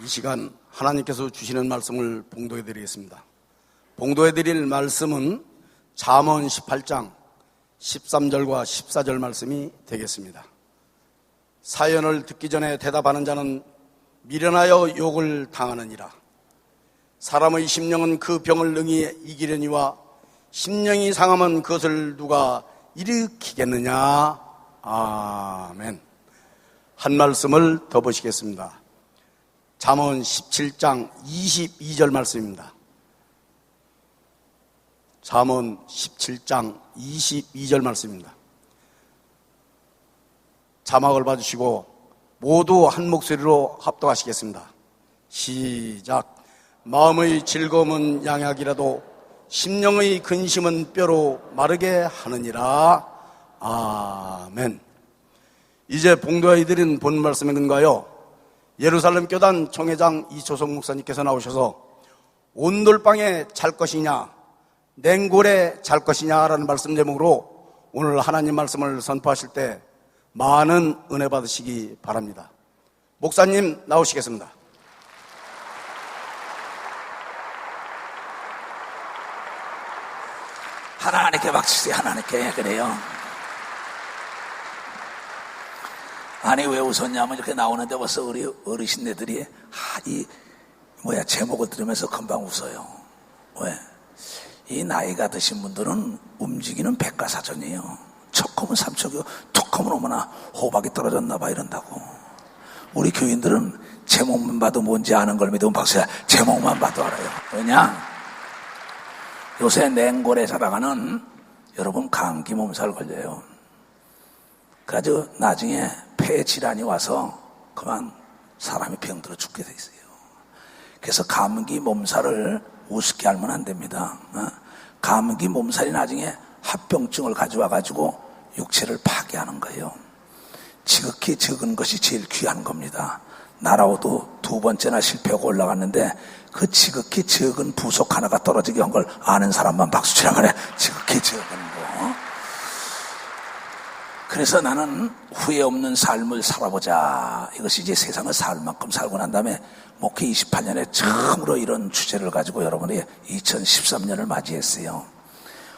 이 시간 하나님께서 주시는 말씀을 봉독해 드리겠습니다. 봉독해 드릴 말씀은 잠언 18장 13절과 14절 말씀이 되겠습니다. 사연을 듣기 전에 대답하는 자는 미련하여 욕을 당하느니라. 사람의 심령은 그 병을 능히 이기려니와 심령이 상하면 그것을 누가 일으키겠느냐. 아멘. 한 말씀을 더 보시겠습니다. 잠언 17장 22절 말씀입니다. 잠언 17장 22절 말씀입니다. 자막을 봐주시고 모두 한 목소리로 합독하시겠습니다. 시작. 마음의 즐거움은 양약이라도 심령의 근심은 뼈로 마르게 하느니라. 아멘. 이제 봉독해 드린 본 말씀에 근거하여 예루살렘 교단 총회장 이초성 목사님께서 나오셔서 온돌방에 잘 것이냐 냉골에 잘 것이냐라는 말씀 제목으로 오늘 하나님 말씀을 선포하실 때 많은 은혜 받으시기 바랍니다. 목사님 나오시겠습니다. 하나님께 박수세요. 하나님께. 그래요. 아니 왜 웃었냐면 이렇게 나오는데 벌써 우리 어르신네들이 제목을 들으면서 금방 웃어요. 왜? 이 나이가 드신 분들은 움직이는 백과사전이에요. 척 하면 삼척이요, 툭 하면 어머나 호박이 떨어졌나 봐 이런다고. 우리 교인들은 제목만 봐도 뭔지 아는 걸 믿으면 박수야. 제목만 봐도 알아요. 왜냐? 요새 냉골에 살아가는 여러분 감기 몸살 걸려요. 그래가지고 나중에 폐 질환이 와서 그만 사람이 병들어 죽게 돼 있어요. 그래서 감기 몸살을 우습게 알면 안 됩니다. 감기 몸살이 나중에 합병증을 가져와가지고 육체를 파괴하는 거예요. 지극히 적은 것이 제일 귀한 겁니다. 나라오도 두 번째나 실패하고 올라갔는데 그 지극히 적은 부속 하나가 떨어지게 한 걸 아는 사람만 박수치라 그래. 지극히 적은 거. 그래서 나는 후회 없는 삶을 살아보자. 이것이 이제 세상을 살 만큼 살고 난 다음에 목회 28년에 처음으로 이런 주제를 가지고 여러분이 2013년을 맞이했어요.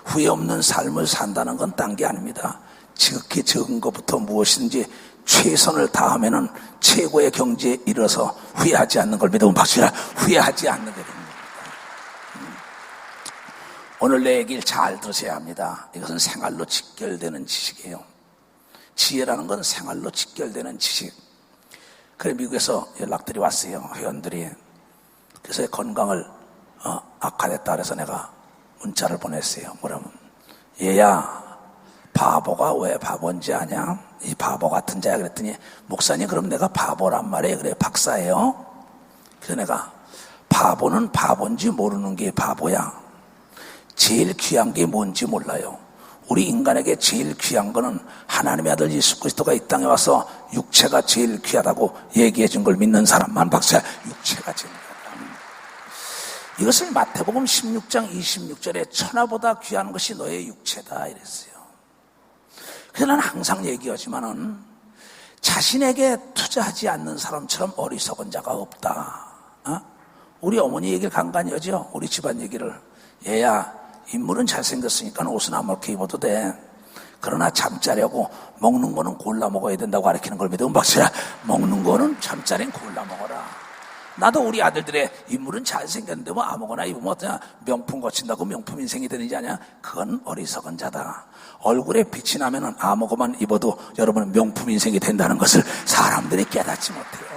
후회 없는 삶을 산다는 건 딴 게 아닙니다. 지극히 적은 것부터 무엇인지 최선을 다하면은 최고의 경지에 이르러서 후회하지 않는 걸 믿으면 박수라. 후회하지 않는 게 됩니다. 오늘 내 얘기를 잘 들으셔야 합니다. 이것은 생활로 직결되는 지식이에요. 지혜라는 건 생활로 직결되는 지식. 그래 미국에서 연락들이 왔어요. 회원들이. 그래서 건강을 악화됐다 그래서 내가 문자를 보냈어요. 뭐라면 얘야 바보가 왜 바본지 아냐? 이 바보 같은 자야. 그랬더니 목사님 그럼 내가 바보란 말이에요. 그래 박사예요. 그래서 내가 바보는 바본지 모르는 게 바보야. 제일 귀한 게 뭔지 몰라요. 우리 인간에게 제일 귀한 거는 하나님의 아들 예수 그리스도가 이 땅에 와서 육체가 제일 귀하다고 얘기해 준 걸 믿는 사람만 박수야. 육체가 제일 귀하다. 이것을 마태복음 16장 26절에 천하보다 귀한 것이 너의 육체다 이랬어요. 그래서 나는 항상 얘기하지만은 자신에게 투자하지 않는 사람처럼 어리석은 자가 없다. 우리 어머니 얘기를 간간히 하죠. 우리 집안 얘기를. 얘야 인물은 잘생겼으니까 옷은 아무렇게 입어도 돼. 그러나 잠자려고 먹는 거는 골라 먹어야 된다고 가르치는 걸 믿으면 박수야. 먹는 거는 잠자리는 골라 먹어라. 나도 우리 아들들의 인물은 잘생겼는데 뭐 아무거나 입으면 어떠냐. 명품 거친다고 명품 인생이 되는지 아냐. 그건 어리석은 자다. 얼굴에 빛이 나면은 아무거만 입어도 여러분은 명품 인생이 된다는 것을 사람들이 깨닫지 못해요.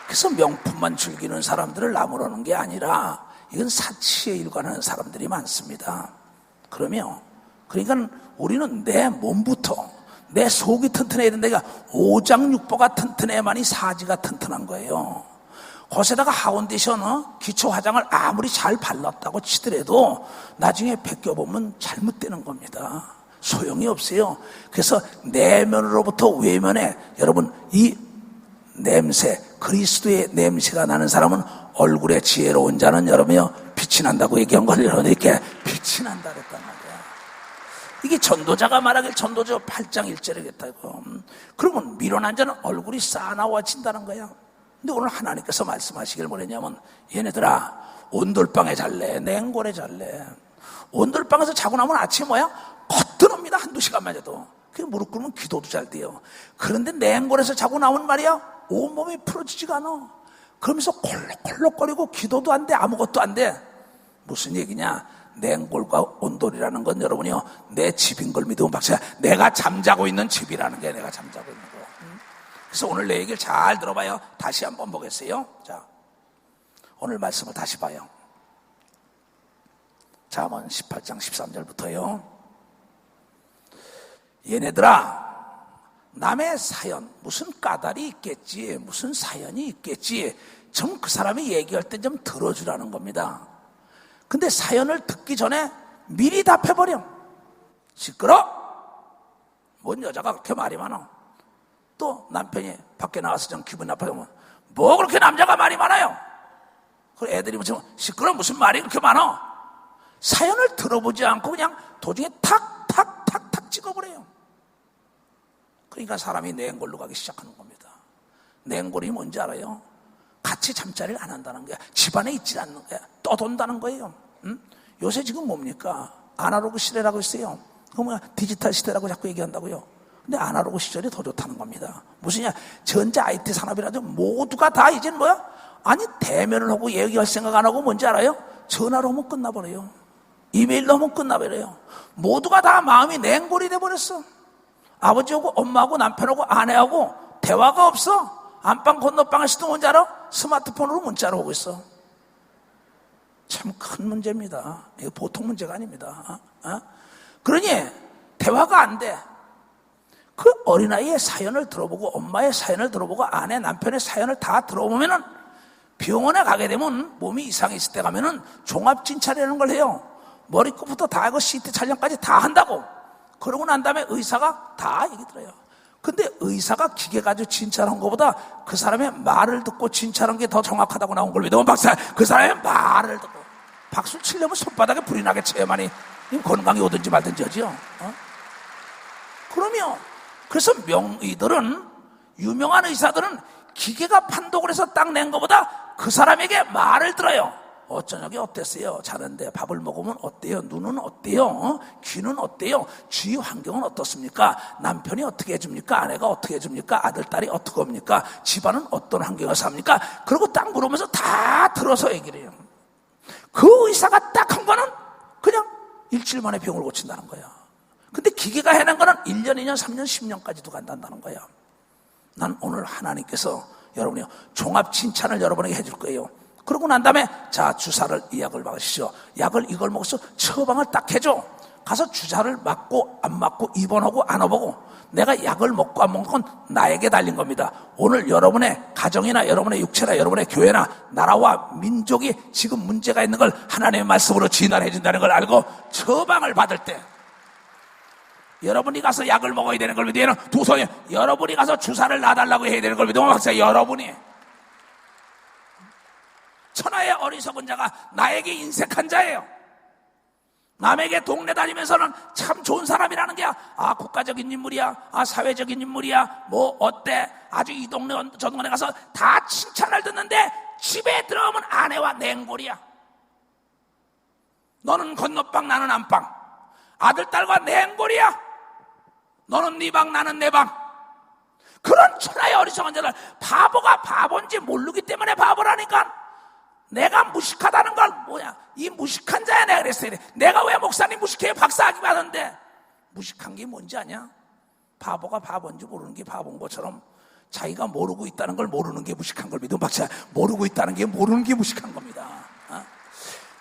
그래서 명품만 즐기는 사람들을 나무라는 게 아니라 이건 사치에 일관하는 사람들이 많습니다. 그러니까 우리는 내 몸부터 내 속이 튼튼해야 된다. 그러니까 오장육부가 튼튼해야만이 사지가 튼튼한 거예요. 거기에다가 하운데이션 기초 화장을 아무리 잘 발랐다고 치더라도 나중에 벗겨보면 잘못되는 겁니다. 소용이 없어요. 그래서 내면으로부터 외면에 여러분 이 냄새, 그리스도의 냄새가 나는 사람은 얼굴에 지혜로운 자는 여러분이요 빛이 난다고 얘기한 걸 여러분에게 빛이 난다 그랬단 말이야. 이게 전도자가 말하길 전도자 8장 1절이겠다고. 그러면 미련한 자는 얼굴이 싸나워진다는 거야. 근데 오늘 하나님께서 말씀하시길 뭐랬냐면, 얘네들아, 온돌방에 잘래, 냉골에 잘래. 온돌방에서 자고 나면 아침에 뭐야? 거뜬합니다. 한두 시간만 자도. 그 무릎 꿇으면 기도도 잘 돼요. 그런데 냉골에서 자고 나면 말이야, 온몸이 풀어지지가 않아. 그러면서 콜록콜록거리고 기도도 안 돼, 아무것도 안 돼. 무슨 얘기냐? 냉골과 온돌이라는 건 여러분이요, 내 집인 걸 믿으면 박사, 내가 잠자고 있는 집이라는 게, 내가 잠자고 있는 거. 그래서 오늘 내 얘기를 잘 들어봐요. 다시 한번 보겠어요. 자, 오늘 말씀을 다시 봐요. 잠언 18장 13절부터요. 얘네들아, 남의 사연, 무슨 까닭이 있겠지, 무슨 사연이 있겠지, 좀 그 사람이 얘기할 때 좀 들어주라는 겁니다. 근데 사연을 듣기 전에 미리 답해버려. 시끄러! 뭔 여자가 그렇게 말이 많아? 또 남편이 밖에 나와서 좀 기분 나빠하면, 뭐 그렇게 남자가 말이 많아요? 그 애들이 무슨 시끄러, 무슨 말이 그렇게 많아? 사연을 들어보지 않고 그냥 도중에 탁탁탁탁 찍어버려요. 그러니까 사람이 냉골로 가기 시작하는 겁니다. 냉골이 뭔지 알아요? 같이 잠자리를 안 한다는 거야. 집안에 있지 않는 거야. 떠돈다는 거예요. 요새 지금 뭡니까? 아날로그 시대라고 있어요. 그 뭐야, 디지털 시대라고 자꾸 얘기한다고요. 근데 아날로그 시절이 더 좋다는 겁니다. 무슨냐, 전자 IT 산업이라도 모두가 다 이제는 뭐야? 아니, 대면을 하고 얘기할 생각 안 하고 뭔지 알아요? 전화로 하면 끝나버려요. 이메일로 하면 끝나버려요. 모두가 다 마음이 냉골이 돼버렸어. 아버지하고 엄마하고 남편하고 아내하고 대화가 없어. 안방 건너방에서도 뭔지 알아? 스마트폰으로 문자로 오고 있어. 참 큰 문제입니다. 이거 보통 문제가 아닙니다. 그러니 대화가 안 돼. 그 어린아이의 사연을 들어보고, 엄마의 사연을 들어보고, 아내 남편의 사연을 다 들어보면은, 병원에 가게 되면 몸이 이상이 있을 때 가면은 종합진찰이라는 걸 해요. 머리끝부터 다 하고 CT 촬영까지 다 한다고. 그러고 난 다음에 의사가 다 얘기 들어요. 근데 의사가 기계 가지고 진찰한 것보다 그 사람의 말을 듣고 진찰한 게 더 정확하다고 나온 걸 믿으면 박사, 그 사람의 말을 듣고. 박수를 치려면 손바닥에 불이 나게 쳐야만이 건강이 오든지 말든지 하죠. 그러면 그래서 명의들은, 유명한 의사들은 기계가 판독을 해서 딱 낸 것보다 그 사람에게 말을 들어요. 저녁에 어땠어요? 자는데 밥을 먹으면 어때요? 눈은 어때요? 귀는 어때요? 주위 환경은 어떻습니까? 남편이 어떻게 해줍니까? 아내가 어떻게 해줍니까? 아들, 딸이 어떻게 합니까? 집안은 어떤 환경에서 삽니까? 그리고 딱 물으면서 다 들어서 얘기를 해요. 그 의사가 딱 한 거는 그냥 일주일 만에 병을 고친다는 거야. 근데 기계가 해낸 거는 1년, 2년, 3년, 10년까지도 간다는 거야. 난 오늘 하나님께서 여러분이 종합 칭찬을 여러분에게 해줄 거예요. 그러고 난 다음에, 자, 주사를, 이 약을 맞으시죠. 약을 이걸 먹어서 처방을 딱 해줘. 가서 주사를 맞고 안 맞고, 입원하고 안 와보고, 내가 약을 먹고 안 먹는 건 나에게 달린 겁니다. 오늘 여러분의 가정이나 여러분의 육체나 여러분의 교회나 나라와 민족이 지금 문제가 있는 걸 하나님의 말씀으로 진단해 준다는 걸 알고 처방을 받을 때, 여러분이 가서 약을 먹어야 되는 걸 믿으면 두 손이, 여러분이 가서 주사를 놔달라고 해야 되는 걸 믿으면 박사, 여러분이. 천하의 어리석은 자가 나에게 인색한 자예요. 남에게 동네 다니면서는 참 좋은 사람이라는 게, 국가적인 인물이야, 사회적인 인물이야, 뭐 어때, 아주 이 동네 저 동네 가서 다 칭찬을 듣는데 집에 들어오면 아내와 냉골이야. 너는 건너방, 나는 안방. 아들, 딸과 냉골이야. 너는 네 방, 나는 내 방. 그런 천하의 어리석은 자를, 바보가 바본지 모르기 때문에 바보라니까. 내가 무식하다는 걸, 뭐야, 이 무식한 자야. 내가 그랬어요. 내가 왜 목사님 무식해요? 박사학위 받았는데. 무식한 게 뭔지 아냐? 바보가 바본지 모르는 게 바본 것처럼 자기가 모르고 있다는 걸 모르는 게 무식한 걸 믿으면 박사, 모르고 있다는 게 모르는 게 무식한 겁니다.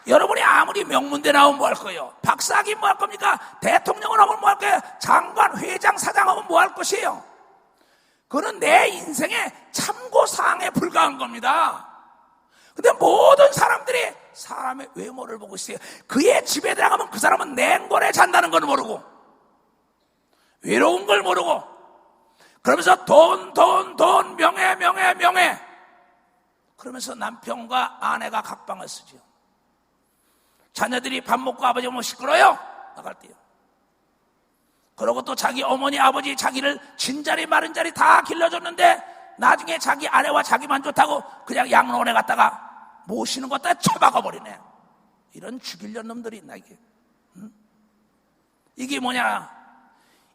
여러분이 아무리 명문대 나오면 뭐 할 거예요? 박사학위 뭐 할 겁니까? 대통령을 하면 뭐 할 거예요? 장관, 회장, 사장 하면 뭐 할 것이에요? 그거는 내 인생의 참고사항에 불과한 겁니다. 근데 모든 사람들이 사람의 외모를 보고 있어요. 그의 집에 들어가면 그 사람은 냉골에 잔다는 걸 모르고, 외로운 걸 모르고, 그러면서 돈, 명예. 그러면서 남편과 아내가 각방을 쓰죠. 자녀들이 밥 먹고 아버지 오면 시끄러요? 나갈 때요. 그러고 또 자기 어머니, 아버지 자기를 진자리 마른 자리 다 길러줬는데 나중에 자기 아내와 자기만 좋다고 그냥 양로원에 갔다가 모시는 것다 처박아 버리네. 이런 죽이려는 놈들이 있나 이게? 응? 이게 뭐냐?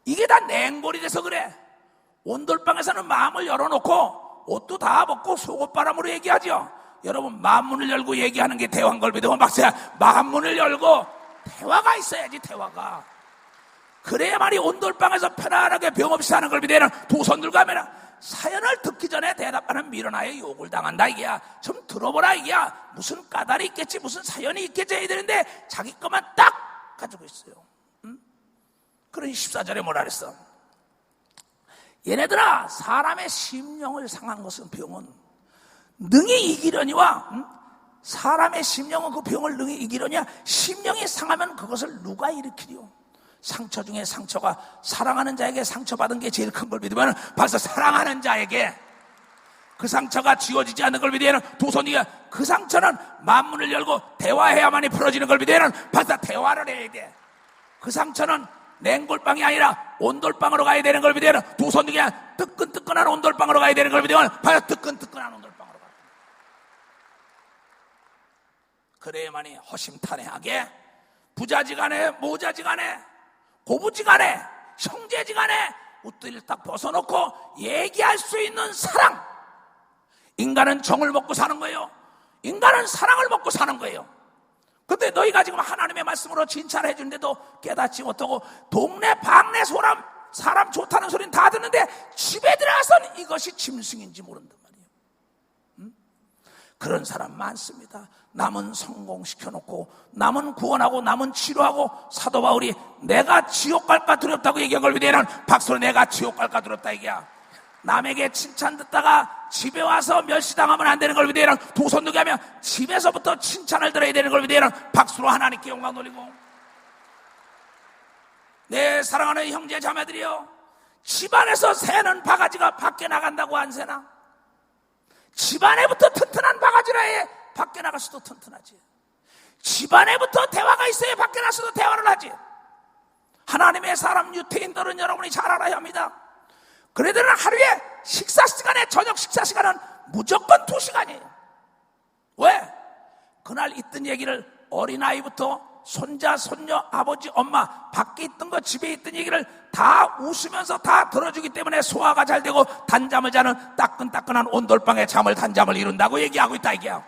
이게 다 냉골이 돼서 그래. 온돌방에서는 마음을 열어놓고 옷도 다 벗고 속옷바람으로 얘기하죠. 여러분, 마음문을 열고 얘기하는 게 대화인 걸 믿으면 박사야. 마음문을 열고 대화가 있어야지, 대화가. 그래야만이 온돌방에서 편안하게 병 없이 사는 걸 믿으면 도선들 가면 사연을 듣기 전에 대답하는 미련하여 욕을 당한다 이게야. 좀 들어보라 이게야. 무슨 까닭이 있겠지, 무슨 사연이 있겠지 해야 되는데 자기 것만 딱 가지고 있어요. 응? 그러니 14절에 뭐라 그랬어? 얘네들아, 사람의 심령을 상한 것은 병은 능히 이기려니와, 사람의 심령은 그 병을 능히 이기려니와 심령이 상하면 그것을 누가 일으키리요? 상처 중에 상처가 사랑하는 자에게 상처받은 게 제일 큰 걸 믿으면 벌써 사랑하는 자에게 그 상처가 지워지지 않는 걸 믿으면 도선이가 그 상처는 만문을 열고 대화해야만이 풀어지는 걸 믿으면 벌써 대화를 해야 돼. 그 상처는 냉골방이 아니라 온돌방으로 가야 되는 걸 믿으면 도선이가 뜨끈뜨끈한 온돌방으로 가야 되는 걸 믿으면 벌써 뜨끈뜨끈한 온돌방으로 가. 그래야만이 허심탄회하게 부자지간에 모자지간에 고부지간에 형제지간에 웃들이를 딱 벗어놓고 얘기할 수 있는 사랑. 인간은 정을 먹고 사는 거예요. 인간은 사랑을 먹고 사는 거예요. 근데 너희가 지금 하나님의 말씀으로 진찰해 주는데도 깨닫지 못하고 동네 방네 사람 좋다는 소리는 다 듣는데 집에 들어가서는 이것이 짐승인지 모른단 말이에요. 그런 사람 많습니다. 남은 성공시켜놓고 남은 구원하고 남은 치료하고 사도 바울이 내가 지옥 갈까 두렵다고 얘기한 걸 믿으면 박수로 내가 지옥 갈까 두렵다 얘기야. 남에게 칭찬 듣다가 집에 와서 멸시당하면 안 되는 걸 믿으면 도선 누게 하면 집에서부터 칭찬을 들어야 되는 걸 믿으면 박수로 하나님께 영광 돌리고. 내 사랑하는 형제 자매들이여, 집안에서 새는 바가지가 밖에 나간다고 안 새나? 집안에부터 튼튼한 바가지라 해 밖에 나가서도 튼튼하지. 집안에부터 대화가 있어야 밖에 나가서도 대화를 하지. 하나님의 사람 유태인들은 여러분이 잘 알아야 합니다. 그네들은 하루에 식사 시간에 저녁 식사 시간은 무조건 2시간이에요. 왜? 그날 있던 얘기를 어린아이부터 손자, 손녀, 아버지, 엄마 밖에 있던 거 집에 있던 얘기를 다 웃으면서 다 들어주기 때문에 소화가 잘 되고 단잠을 자는 따끈따끈한 온돌방에 잠을 단잠을 이룬다고 얘기하고 있다 이게요.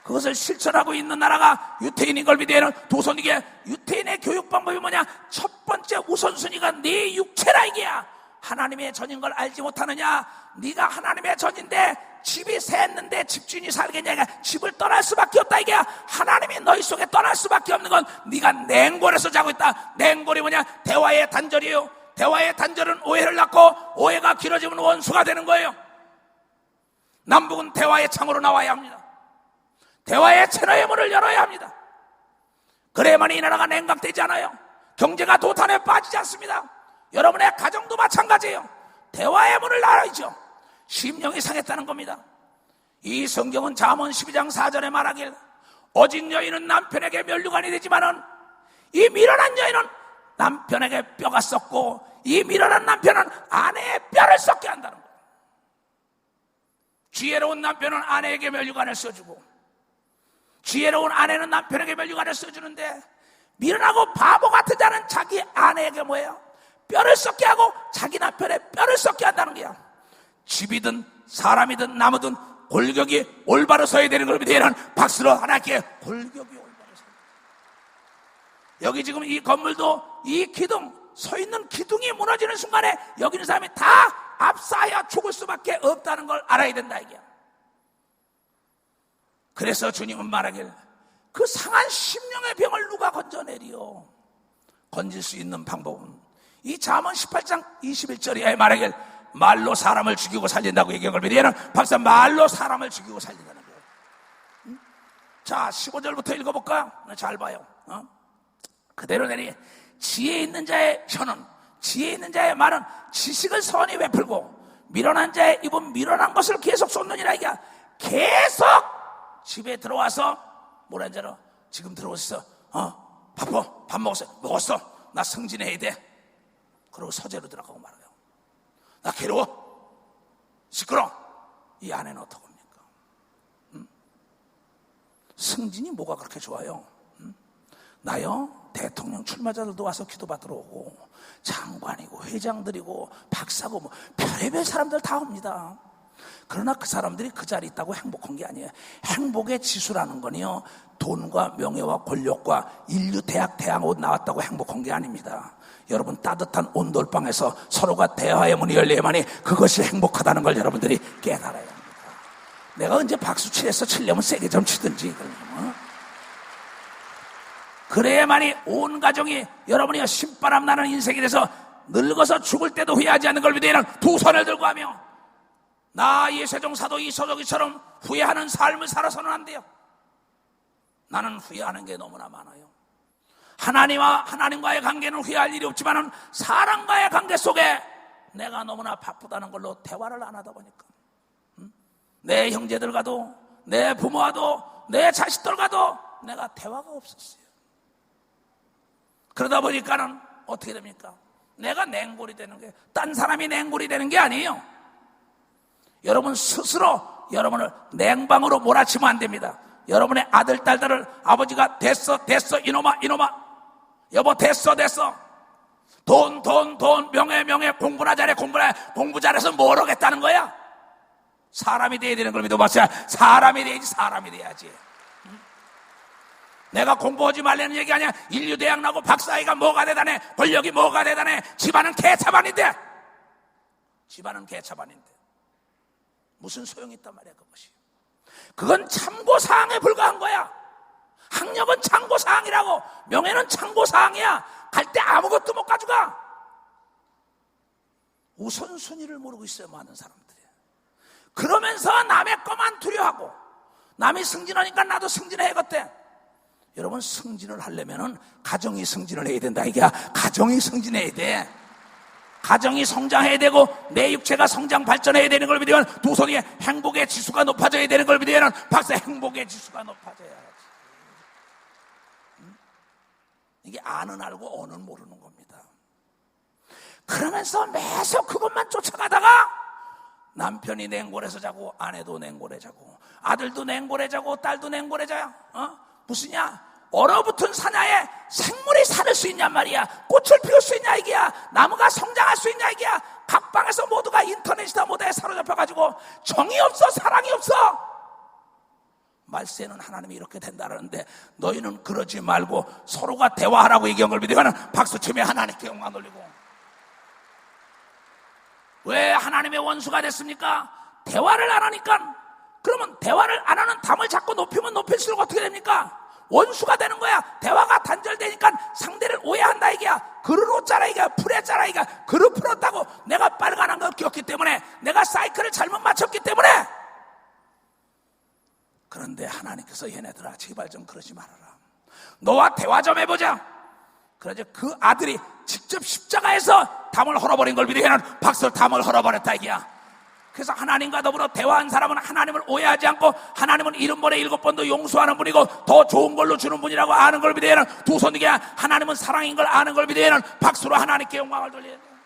그것을 실천하고 있는 나라가 유태인인 걸 믿으면 도선이게 유태인의 교육 방법이 뭐냐? 첫 번째 우선순위가 네 육체라 이게야. 하나님의 전인 걸 알지 못하느냐? 네가 하나님의 전인데 집이 샜는데 집주인이 살겠냐? 집을 떠날 수밖에 없다 이게야. 하나님이 너희 속에 떠날 수밖에 없는 건 네가 냉골에서 자고 있다. 냉골이 뭐냐? 대화의 단절이에요. 대화의 단절은 오해를 낳고 오해가 길어지면 원수가 되는 거예요. 남북은 대화의 창으로 나와야 합니다. 대화의 채널의 문을 열어야 합니다. 그래야만 이 나라가 냉각되지 않아요. 경제가 도탄에 빠지지 않습니다. 여러분의 가정도 마찬가지예요. 대화의 문을 열어야죠. 심령이 상했다는 겁니다. 이 성경은 잠언 12장 4절에 말하길 어진 여인은 남편에게 면류관이 되지만은 이 미련한 여인은 남편에게 뼈가 썩고 이 미련한 남편은 아내의 뼈를 썩게 한다는 거예요. 지혜로운 남편은 아내에게 면류관을 써주고 지혜로운 아내는 남편에게 면류관을 써주는데 미련하고 바보 같은 자는 자기 아내에게 뭐예요? 뼈를 썩게 하고 자기 남편의 뼈를 썩게 한다는 거야. 집이든 사람이든 나무든 골격이 올바로 서야 되는 걸 믿으면 박수로 하나님께 골격이 올바로 서야 돼. 여기 지금 이 건물도 이 기둥 서 있는 기둥이 무너지는 순간에 여기 있는 사람이 다 압사하여 죽을 수밖에 없다는 걸 알아야 된다 이게. 그래서 주님은 말하길 그 상한 심령의 병을 누가 건져내리요? 건질 수 있는 방법은 이 잠언 18장 21절에 말하길 말로 사람을 죽이고 살린다고 얘기한 걸 믿으면 박사 말로 사람을 죽이고 살린다는 거예요. 자 15절부터 읽어볼까? 잘 봐요. 그대로 내니 지혜 있는 자의 혀는 지혜 있는 자의 말은 지식을 선히 베풀고 미련한 자의 입은 미련한 것을 계속 쏟느니라 이게. 계속 집에 들어와서 뭐라 하잖아. 지금 들어오셨어. 바빠. 밥 먹었어. 나 승진해야 돼. 그러고 서재로 들어가고 말아요. 나 괴로워. 시끄러. 이 아내는 어떡합니까? 승진이 뭐가 그렇게 좋아요? 나요? 대통령 출마자들도 와서 기도받으러 오고, 장관이고 회장들이고 박사고 뭐 별의별 사람들 다 옵니다. 그러나 그 사람들이 그 자리에 있다고 행복한 게 아니에요. 행복의 지수라는 건요, 돈과 명예와 권력과 인류 대학 옷 나왔다고 행복한 게 아닙니다. 여러분, 따뜻한 온돌방에서 서로가 대화의 문이 열려야만이 그것이 행복하다는 걸 여러분들이 깨달아야 합니다. 내가 언제 박수 치려서 치려면 세게 좀 치든지, 그래야만이 온 가정이 여러분이 신바람 나는 인생이 돼서 늙어서 죽을 때도 후회하지 않는 걸 위대한 두 손을 들고 하며, 나 예세종 사도 이소적이처럼 후회하는 삶을 살아서는 안 돼요. 나는 후회하는 게 너무나 많아요. 하나님과의 관계는 후회할 일이 없지만 사람과의 관계 속에 내가 너무나 바쁘다는 걸로 대화를 안 하다 보니까, 내 형제들과도 내 부모와도 내 자식들과도 내가 대화가 없었어요. 그러다 보니까는 어떻게 됩니까? 내가 냉골이 되는 게, 딴 사람이 냉골이 되는 게 아니에요. 여러분 스스로 여러분을 냉방으로 몰아치면 안 됩니다. 여러분의 아들, 딸들을 아버지가 됐어 이놈아 여보 됐어 돈 명예 공부나 잘해 공부 잘해서 뭘 하겠다는 거야? 사람이 돼야 되는 걸 믿어봤어요. 사람이 돼야지. 내가 공부하지 말라는 얘기 아니야. 인류대학 나고 박사이가 뭐가 대단해, 권력이 뭐가 대단해. 집안은 개차반인데 무슨 소용이 있단 말이야. 그것이, 그건 참고사항에 불과한 거야. 학력은 참고사항이라고, 명예는 참고사항이야. 갈 때 아무것도 못 가져가. 우선순위를 모르고 있어요, 많은 사람들이. 그러면서 남의 것만 두려워하고, 남이 승진하니까 나도 승진해야겠대. 여러분, 승진을 하려면은 가정이 승진을 해야 된다. 이게 가정이 승진해야 돼. 가정이 성장해야 되고 내 육체가 성장 발전해야 되는 걸 믿으면, 두 손이 행복의 지수가 높아져야 되는 걸 믿으면 박사 행복의 지수가 높아져야지. 이게 아는 알고 어는 모르는 겁니다. 그러면서 매서 그것만 쫓아가다가 남편이 냉골에서 자고, 아내도 냉골에 자고, 아들도 냉골에 자고, 딸도 냉골에 자요. 무슨냐? 얼어붙은 산야에 생물이 살을 수 있냔 말이야. 꽃을 피울 수 있냐 이게야. 나무가 성장할 수 있냐 이게야. 각방에서 모두가 인터넷이다 뭐다에 사로잡혀가지고 정이 없어, 사랑이 없어. 말세는 하나님이 이렇게 된다는데 너희는 그러지 말고 서로가 대화하라고 얘기한 걸 믿으면 박수치며 하나님께 영광 돌리고. 왜 하나님의 원수가 됐습니까? 대화를 안 하니까. 그러면 대화를 안 하는 담을 자꾸 높이면 높일수록 어떻게 됩니까? 원수가 되는 거야. 대화가 단절되니까 상대를 오해한다 이게야. 그릇 옷자라 이게야. 풀했자라 이게야. 그릇 풀었다고 내가 빨간한 걸 끼웠기 때문에, 내가 사이클을 잘못 맞췄기 때문에. 그런데 하나님께서 얘네들아 제발 좀 그러지 말아라. 너와 대화 좀 해보자. 그래서 그 아들이 직접 십자가에서 담을 헐어버린 걸 믿으면 박수 담을 헐어버렸다 이게야. 그래서 하나님과 더불어 대화한 사람은 하나님을 오해하지 않고, 하나님은 70번에 7번도 용서하는 분이고 더 좋은 걸로 주는 분이라고 아는 걸 믿어야 하는, 두 손 이게 하나님은 사랑인 걸 아는 걸 믿어야 하는 박수로 하나님께 영광을 돌려야 돼요.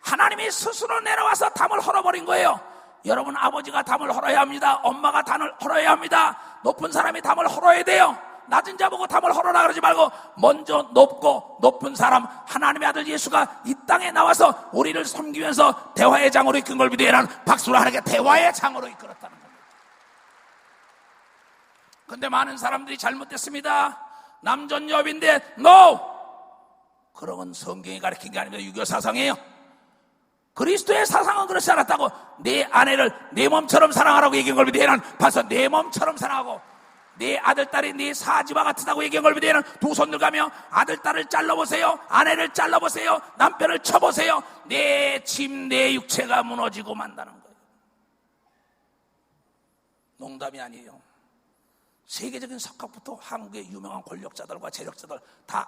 하나님이 스스로 내려와서 담을 헐어버린 거예요. 여러분, 아버지가 담을 헐어야 합니다. 엄마가 담을 헐어야 합니다. 높은 사람이 담을 헐어야 돼요. 낮은 자 보고 담을 헐어라 그러지 말고 먼저 높은 사람 하나님의 아들 예수가 이 땅에 나와서 우리를 섬기면서 대화의 장으로 이끈 걸 믿어야 박수로 하나님께 대화의 장으로 이끌었다는 겁니다. 그런데 많은 사람들이 잘못됐습니다. 남존여비인데 NO! 그런 건 성경이 가르친 게 아닙니다. 유교 사상이에요. 그리스도의 사상은 그렇지 않았다고. 내 아내를 내 몸처럼 사랑하라고 얘기한 걸 믿어야 봐서 내 몸처럼 사랑하고, 네 아들, 딸이 네 사지와 같다고 얘기한 걸 믿으면 두 손 들가며 아들, 딸을 잘라보세요. 아내를 잘라보세요. 남편을 쳐보세요. 내 짐, 내 육체가 무너지고 만다는 거예요. 농담이 아니에요. 세계적인 석학부터 한국의 유명한 권력자들과 재력자들 다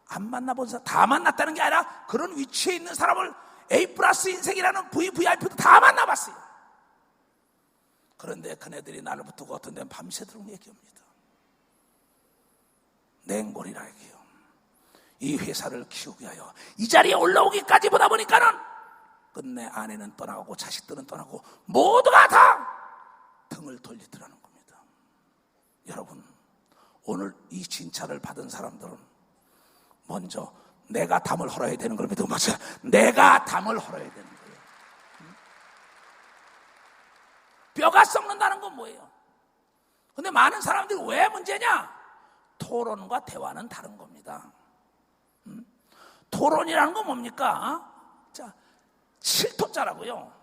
안 만나본 사람, 다 만났다는 게 아니라 그런 위치에 있는 사람을 A+ 인생이라는 VVIP도 다 만나봤어요. 그런데 그네들이 나를 붙들고 어떤 데는 밤새도록 얘기합니다. 냉골이라 얘기해요. 이 회사를 키우기 위하여 이 자리에 올라오기까지 보다 보니까는 끝내 아내는 떠나가고 자식들은 떠나고 모두가 다 등을 돌리더라는 겁니다. 여러분, 오늘 이 진찰을 받은 사람들은 먼저 내가 담을 헐어야 되는 걸 믿고 맞아요. 내가 담을 헐어야 되는 거예요. 뼈가 썩는다는 건 뭐예요? 근데 많은 사람들이 왜 문제냐? 토론과 대화는 다른 겁니다. 토론이라는 건 뭡니까? 자, 7토자라고요.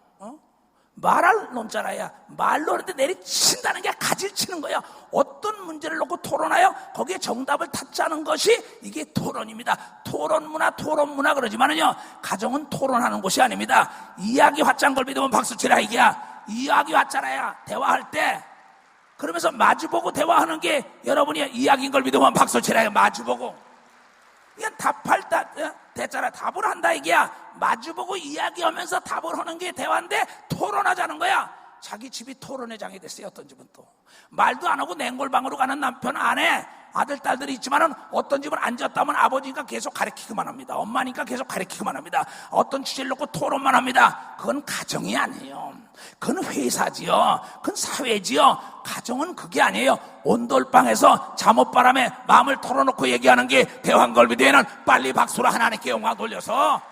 말할 논자라야 말로 하는데 내리친다는 게 가질치는 거야. 어떤 문제를 놓고 토론하여 거기에 정답을 찾자는 것이 이게 토론입니다. 토론 문화 그러지만은요, 가정은 토론하는 곳이 아닙니다. 이야기 화짱 걸 믿으면 박수 치라 이게야. 이야기 화짱아야 대화할 때 그러면서 마주보고 대화하는 게 여러분이 이야기인 걸 믿으면 박수 치라요. 마주보고 이건 답할 때 대자라 답을 한다 이게야. 마주보고 이야기하면서 답을 하는 게 대화인데 토론하자는 거야. 자기 집이 토론의 장이 됐어요. 어떤 집은 또 말도 안 하고 냉골방으로 가는 남편, 아내, 아들, 딸들이 있지만은 어떤 집은 앉았다면 아버지니까 계속 가르치기만 합니다. 엄마니까 계속 가르치기만 합니다. 어떤 주제를 놓고 토론만 합니다. 그건 가정이 아니에요. 그건 회사지요. 그건 사회지요. 가정은 그게 아니에요. 온돌방에서 잠옷바람에 마음을 털어놓고 얘기하는 게 대화인 걸 믿으면 빨리 박수로 하나님께 영광 돌려서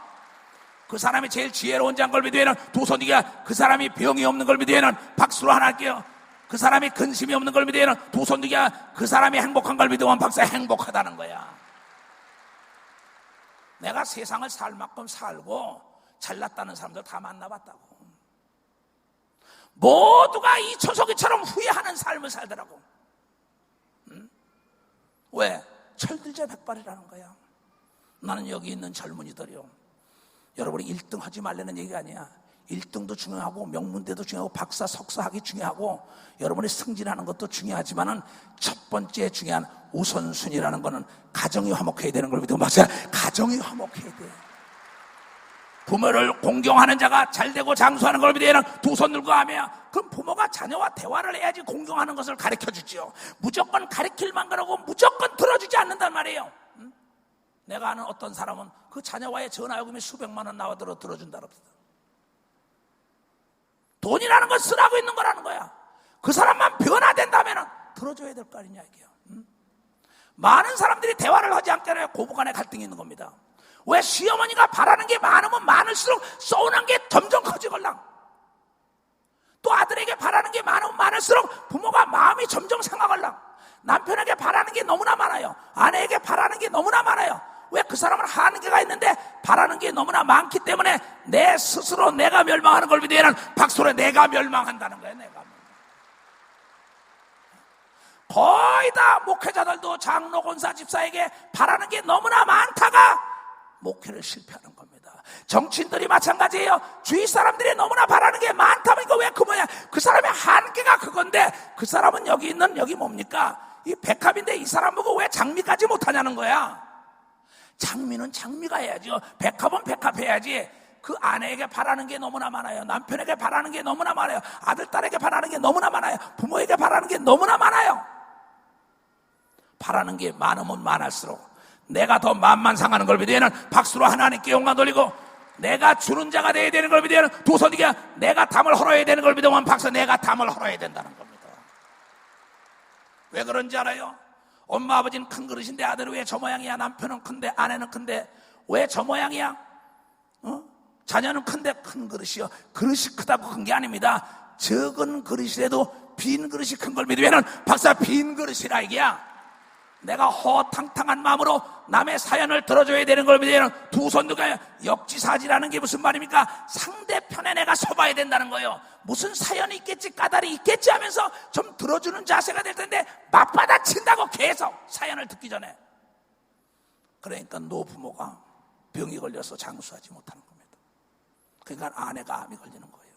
그 사람이 제일 지혜로운 자인 걸 믿으면 두 손 뒤에 그 사람이 병이 없는 걸 믿으면 박수로 하나님께, 그 사람이 근심이 없는 걸 믿으면 두 손 뒤에 그 사람이 행복한 걸 믿으면 박수. 행복하다는 거야. 내가 세상을 살 만큼 살고 잘났다는 사람들 다 만나봤다고. 모두가 이 초석이처럼 후회하는 삶을 살더라고. 왜? 철들제 백발이라는 거야. 나는 여기 있는 젊은이들이요, 여러분이 1등 하지 말라는 얘기가 아니야. 1등도 중요하고 명문대도 중요하고 박사, 석사 하기 중요하고 여러분이 승진하는 것도 중요하지만은 첫 번째 중요한 우선순위라는 거는 가정이 화목해야 되는 걸 믿고 맞아요. 가정이 화목해야 돼. 부모를 공경하는 자가 잘되고 장수하는 걸 믿으면 두 손 들고 하며, 그럼 부모가 자녀와 대화를 해야지 공경하는 것을 가르쳐주지요. 무조건 가르칠만 그러고 무조건 들어주지 않는단 말이에요. 내가 아는 어떤 사람은 그 자녀와의 전화요금이 수백만 원 나와 들어준다 그럽니다. 돈이라는 건 쓰라고 있는 거라는 거야. 그 사람만 변화된다면 들어줘야 될 거 아니냐 이게요. 많은 사람들이 대화를 하지 않게 하여 고부간에 갈등이 있는 겁니다. 왜? 시어머니가 바라는 게 많으면 많을수록 서운한 게 점점 커지걸랑, 또 아들에게 바라는 게 많으면 많을수록 부모가 마음이 점점 상하걸랑, 남편에게 바라는 게 너무나 많아요. 아내에게 바라는 게 너무나 많아요. 왜? 그 사람은 한계가 있는데 바라는 게 너무나 많기 때문에 내 스스로 내가 멸망하는 걸 믿으면 박수로 내가 멸망한다는 거예요. 내가 거의 다 목회자들도 장로, 권사, 집사에게 바라는 게 너무나 많다가 목회를 실패하는 겁니다. 정치인들이 마찬가지예요. 주위 사람들이 너무나 바라는 게 많다면 이거 왜 그 뭐야? 그 사람의 한계가 그건데 그 사람은 여기 있는 여기 뭡니까? 이 백합인데 이 사람 보고 왜 장미까지 못하냐는 거야. 장미는 장미가 해야죠. 백합은 백합해야지. 그 아내에게 바라는 게 너무나 많아요. 남편에게 바라는 게 너무나 많아요. 아들, 딸에게 바라는 게 너무나 많아요. 부모에게 바라는 게 너무나 많아요. 바라는 게 많으면 많을수록 내가 더 마음만 상하는 걸 믿으면 박수로 하나님께 영광 돌리고, 내가 주는 자가 되어야 되는 걸 믿으면 두 손 뒤에 내가 담을 헐어야 되는 걸 믿으면 박수. 내가 담을 헐어야 된다는 겁니다. 왜 그런지 알아요? 엄마 아버지는 큰 그릇인데 아들은 왜 저 모양이야? 남편은 큰데 아내는 큰데 왜 저 모양이야? 자녀는 큰데 큰 그릇이요. 그릇이 크다고 큰 게 아닙니다. 적은 그릇이라도 빈 그릇이 큰 걸 믿으면 박사 빈 그릇이라 이게야. 내가 허탕탕한 마음으로 남의 사연을 들어줘야 되는 걸 믿으면 두 손 들고 역지사지라는 게 무슨 말입니까? 상대편에 내가 서봐야 된다는 거예요. 무슨 사연이 있겠지, 까닭이 있겠지 하면서 좀 들어주는 자세가 될 텐데 맞받아친다고 계속 사연을 듣기 전에. 그러니까 노부모가 병이 걸려서 장수하지 못하는 겁니다. 그러니까 아내가 암이 걸리는 거예요.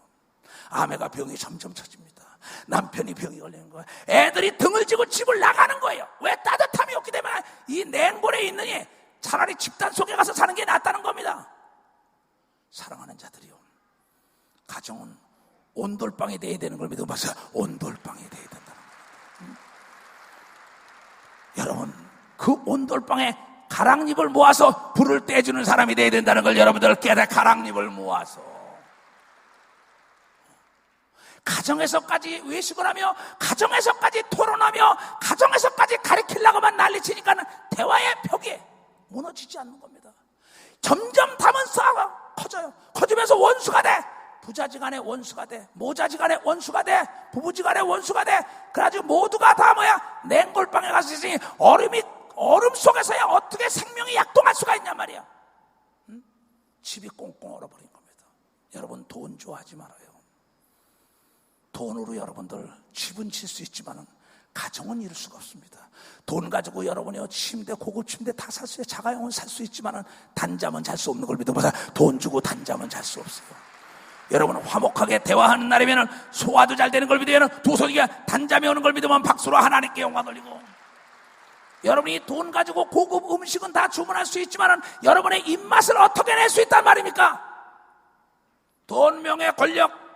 아내가 병이 점점 처집니다. 남편이 병이 걸리는 거예요. 애들이 등을 지고 집을 나가는 거예요. 왜? 따뜻함이 없기 때문에. 이 냉골에 있느니 차라리 집단 속에 가서 사는 게 낫다는 겁니다. 사랑하는 자들이요, 가정은 온돌방이 돼야 되는 걸 믿고 봐서 온돌방이 돼야 된다는 겁니다. 여러분, 그 온돌방에 가랑잎을 모아서 불을 떼주는 사람이 돼야 된다는 걸 여러분들 깨달아. 가랑잎을 모아서 가정에서까지 외식을 하며 가정에서까지 토론하며 가정에서까지 가르치려고만 난리치니까 대화의 벽이 무너지지 않는 겁니다. 점점 담은 싸가 커져요. 커지면서 원수가 돼. 부자지간에 원수가 돼. 모자지간에 원수가 돼. 부부지간에 원수가 돼. 그래가지고 모두가 다 뭐야? 냉골방에 가서 있으니 얼음 속에서야 어떻게 생명이 약동할 수가 있냔 말이야. 응? 집이 꽁꽁 얼어버린 겁니다. 여러분, 돈 좋아하지 말아요. 돈으로 여러분들 집은 질 수 있지만 가정은 이룰 수가 없습니다. 돈 가지고 여러분이 침대, 고급 침대 다 살 수 있어요. 자가용은 살 수 있지만 단잠은 잘 수 없는 걸 믿어보세요. 돈 주고 단잠은 잘 수 없어요. 여러분, 화목하게 대화하는 날이면 소화도 잘 되는 걸 믿으면 두 손이가 단잠이 오는 걸 믿으면 박수로 하나님께 영광 돌리고, 여러분이 돈 가지고 고급 음식은 다 주문할 수 있지만 여러분의 입맛을 어떻게 낼 수 있단 말입니까? 돈, 명예, 권력,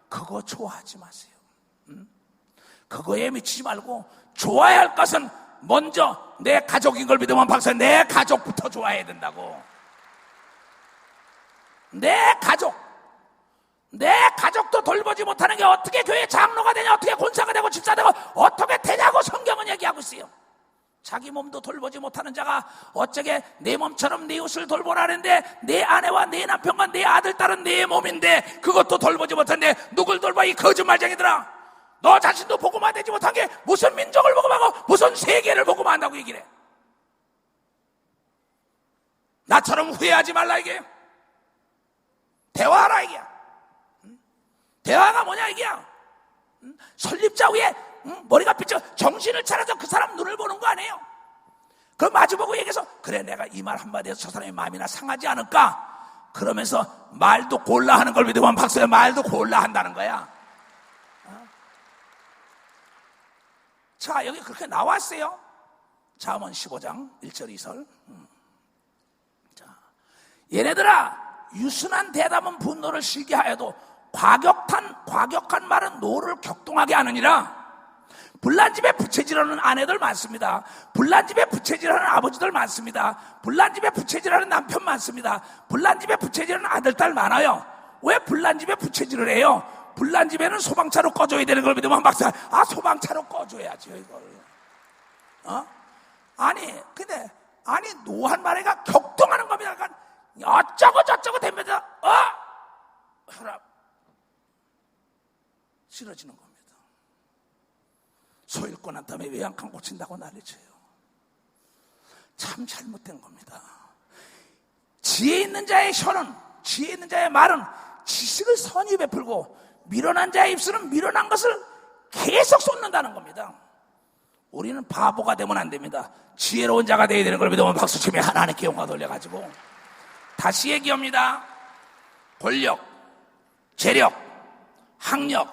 그거 좋아하지 마세요. 그거에 미치지 말고 좋아야 할 것은 먼저 내 가족인 걸 믿으면 박사, 내 가족부터 좋아해야 된다고. 내 가족도 돌보지 못하는 게 어떻게 교회 장로가 되냐, 어떻게 권사가 되고 집사 되고 어떻게 되냐고 성경은 얘기하고 있어요. 자기 몸도 돌보지 못하는 자가 어쩌게 내 몸처럼 내 이웃을 돌보라는데, 내 아내와 내 남편과 내 아들, 딸은 내 몸인데 그것도 돌보지 못하는데 누굴 돌봐, 이 거짓말쟁이들아. 너 자신도 복음화 되지 못한 게 무슨 민족을 복음하고 무슨 세계를 복음한다고 얘기를 해. 나처럼 후회하지 말라 이게. 대화하라 이게. 대화가 뭐냐 이게. 설립자 위에 머리가 삐쩍 정신을 차려서 그 사람 눈을 보는 거 아니에요. 그럼 마주보고 얘기해서, 그래 내가 이 말 한마디에서 저 사람의 마음이나 상하지 않을까, 그러면서 말도 골라 하는 걸 믿으면 박수야. 말도 골라 한다는 거야. 자, 여기 그렇게 나왔어요. 잠언 15장 1절 2절. 자, 얘네들아, 유순한 대답은 분노를 실게 하여도 과격한 말은 노를 격동하게 하느니라. 불난 집에 부채질하는 아내들 많습니다. 불난 집에 부채질하는 아버지들 많습니다. 불난 집에 부채질하는 남편 많습니다. 불난 집에 부채질하는 아들, 딸 많아요. 왜 불난 집에 부채질을 해요? 불난 집에는 소방차로 꺼줘야 되는 걸 믿으면 박사, 소방차로 꺼줘야죠 이걸. 근데 노한 말에가 격동하는 겁니다. 약간 어쩌고 저쩌고 되면서 혈압 쓰러지는 겁니다. 소 잃고 난 다음에 외양간 고친다고 난리쳐요. 참 잘못된 겁니다. 지혜 있는 자의 혀는, 지혜 있는 자의 말은 지식을 선히 베풀고, 미련한 자의 입술은 미련한 것을 계속 쏟는다는 겁니다. 우리는 바보가 되면 안 됩니다. 지혜로운 자가 되어야 되는 걸 믿으면 박수치며 하나님께 영광 돌려가지고. 다시 얘기합니다. 권력, 재력, 학력,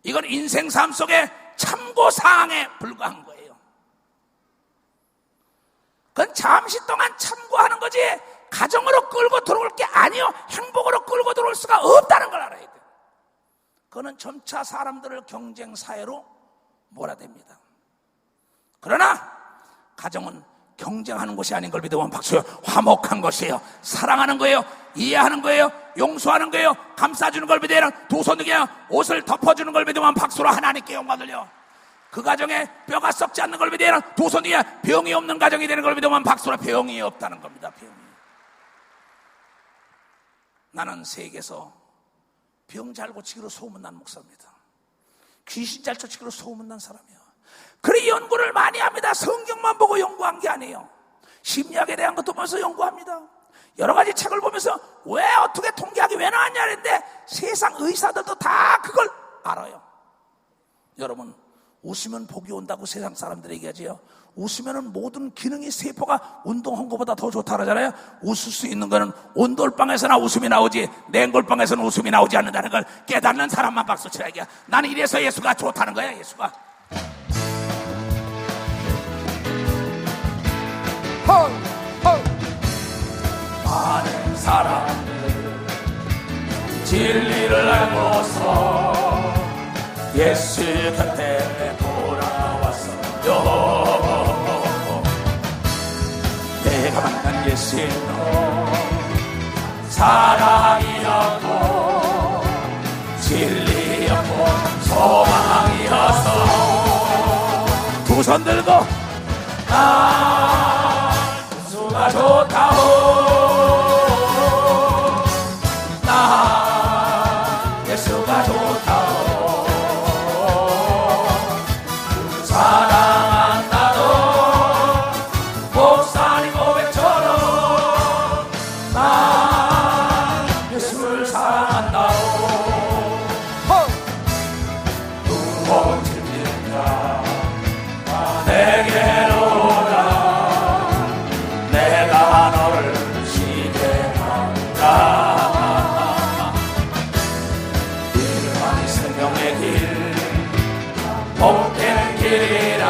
이건 인생 삶 속에 참고사항에 불과한 거예요. 그건 잠시 동안 참고하는 거지 가정으로 끌고 들어올 게 아니요, 행복으로 끌고 들어올 수가 없다는 걸 알아야 돼요. 그거는 점차 사람들을 경쟁 사회로 몰아댑니다. 그러나 가정은 경쟁하는 것이 아닌 걸 믿으면 박수요. 화목한 것이에요. 사랑하는 거예요. 이해하는 거예요. 용서하는 거예요. 감싸주는 걸 믿으면 두 손 그냥 옷을 덮어주는 걸 믿으면 박수로 하나님께 영광 돌려. 그 가정에 뼈가 썩지 않는 걸 믿으면 두 손 위에 병이 없는 가정이 되는 걸 믿으면 박수로 병이 없다는 겁니다. 병이. 나는 세계에서 병 잘 고치기로 소문난 목사입니다. 귀신 잘 쫓기로 소문난 사람이에요. 그래 연구를 많이 합니다. 성경만 보고 연구한 게 아니에요. 심리학에 대한 것도 보면서 연구합니다. 여러 가지 책을 보면서 왜 어떻게 통계학이 왜 나왔냐 했는데 세상 의사들도 다 그걸 알아요. 여러분, 웃으면 복이 온다고 세상 사람들이 얘기하지요. 웃으면 모든 기능이 세포가 운동한 것보다 더 좋다 그러잖아요. 웃을 수 있는 거는 온돌방에서나 웃음이 나오지 냉골방에서는 웃음이 나오지 않는다는 걸 깨닫는 사람만 박수 치라 이게. 나는 이래서 예수가 좋다는 거야. 예수가 많은 사람들 진리를 알고서 예수 곁에 돌아왔어요. 내가 만난 예수는 사랑이었고 진리였고 소망이어서 두 손 들고 나 예수가 좋다오 나 예수가 좋다오 사랑한다도 목사님 고백처럼 나 예수를 사랑한다오 두번 질린다 내게로 오라 내가 너를 쉬게 한다 이름만이 생명의 길 복된 길이라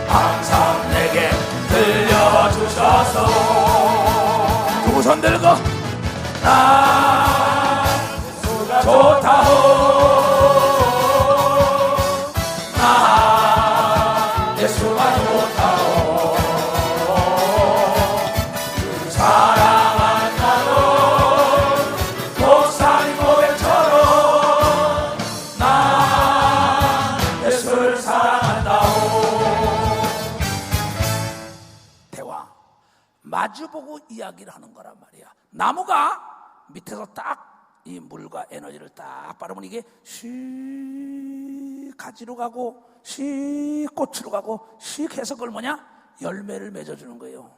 항상 내게 들려주셔서 두 손 들고 나 예수가 좋다오 나 예수가 좋다오 사랑한다고 목사님 고백처럼 나 예수를 사랑한다오 대화 마주보고 이야기를 하는 거란 말이야. 나무가 밑에서 딱 이 물과 에너지를 딱 바르면 이게 씩 가지로 가고 씩 꽃으로 가고 씩 해서 그걸 뭐냐? 열매를 맺어주는 거예요.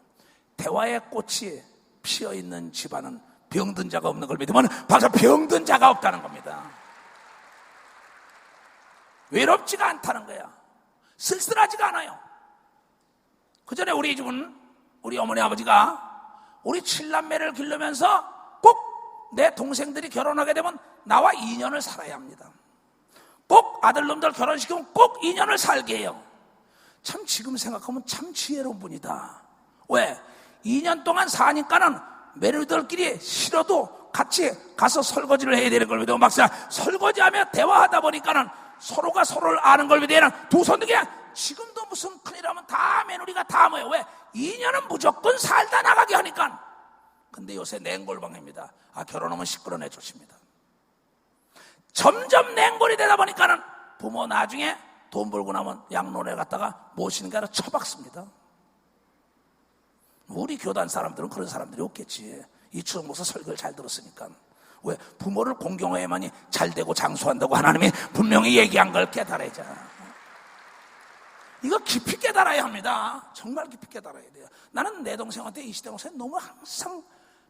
대화의 꽃이 피어있는 집안은 병든 자가 없는 걸 믿으면 바로 병든 자가 없다는 겁니다. 외롭지가 않다는 거야. 쓸쓸하지가 않아요. 그 전에 우리 집은 우리 어머니 아버지가 우리 7남매를 기르면서 꼭 내 동생들이 결혼하게 되면 나와 2년을 살아야 합니다. 꼭 아들놈들 결혼시키면 꼭 2년을 살게 해요. 참 지금 생각하면 참 지혜로운 분이다. 왜? 2년 동안 사니까는 며느리들끼리 싫어도 같이 가서 설거지를 해야 되는 걸 믿어. 막상 설거지하며 대화하다 보니까는 서로가 서로를 아는 걸 믿어야 두 손 들게 지금도 무슨 큰일하면 다 며느리가 다 뭐예요. 왜? 2년은 무조건 살다 나가게 하니까. 근데 요새 냉골방입니다. 결혼하면 시끄러내 줬습니다. 점점 냉골이 되다 보니까는 부모 나중에 돈 벌고 나면 양로원에 갔다가 모시는 게 아니라 처박습니다. 우리 교단 사람들은 그런 사람들이 없겠지. 이추석 목사 설교를 잘 들었으니까. 왜? 부모를 공경해야만이 잘 되고 장수한다고 하나님이 분명히 얘기한 걸 깨달아야죠. 이거 깊이 깨달아야 합니다. 정말 깊이 깨달아야 돼요. 나는 내 동생한테 이 시대 동생 너무 항상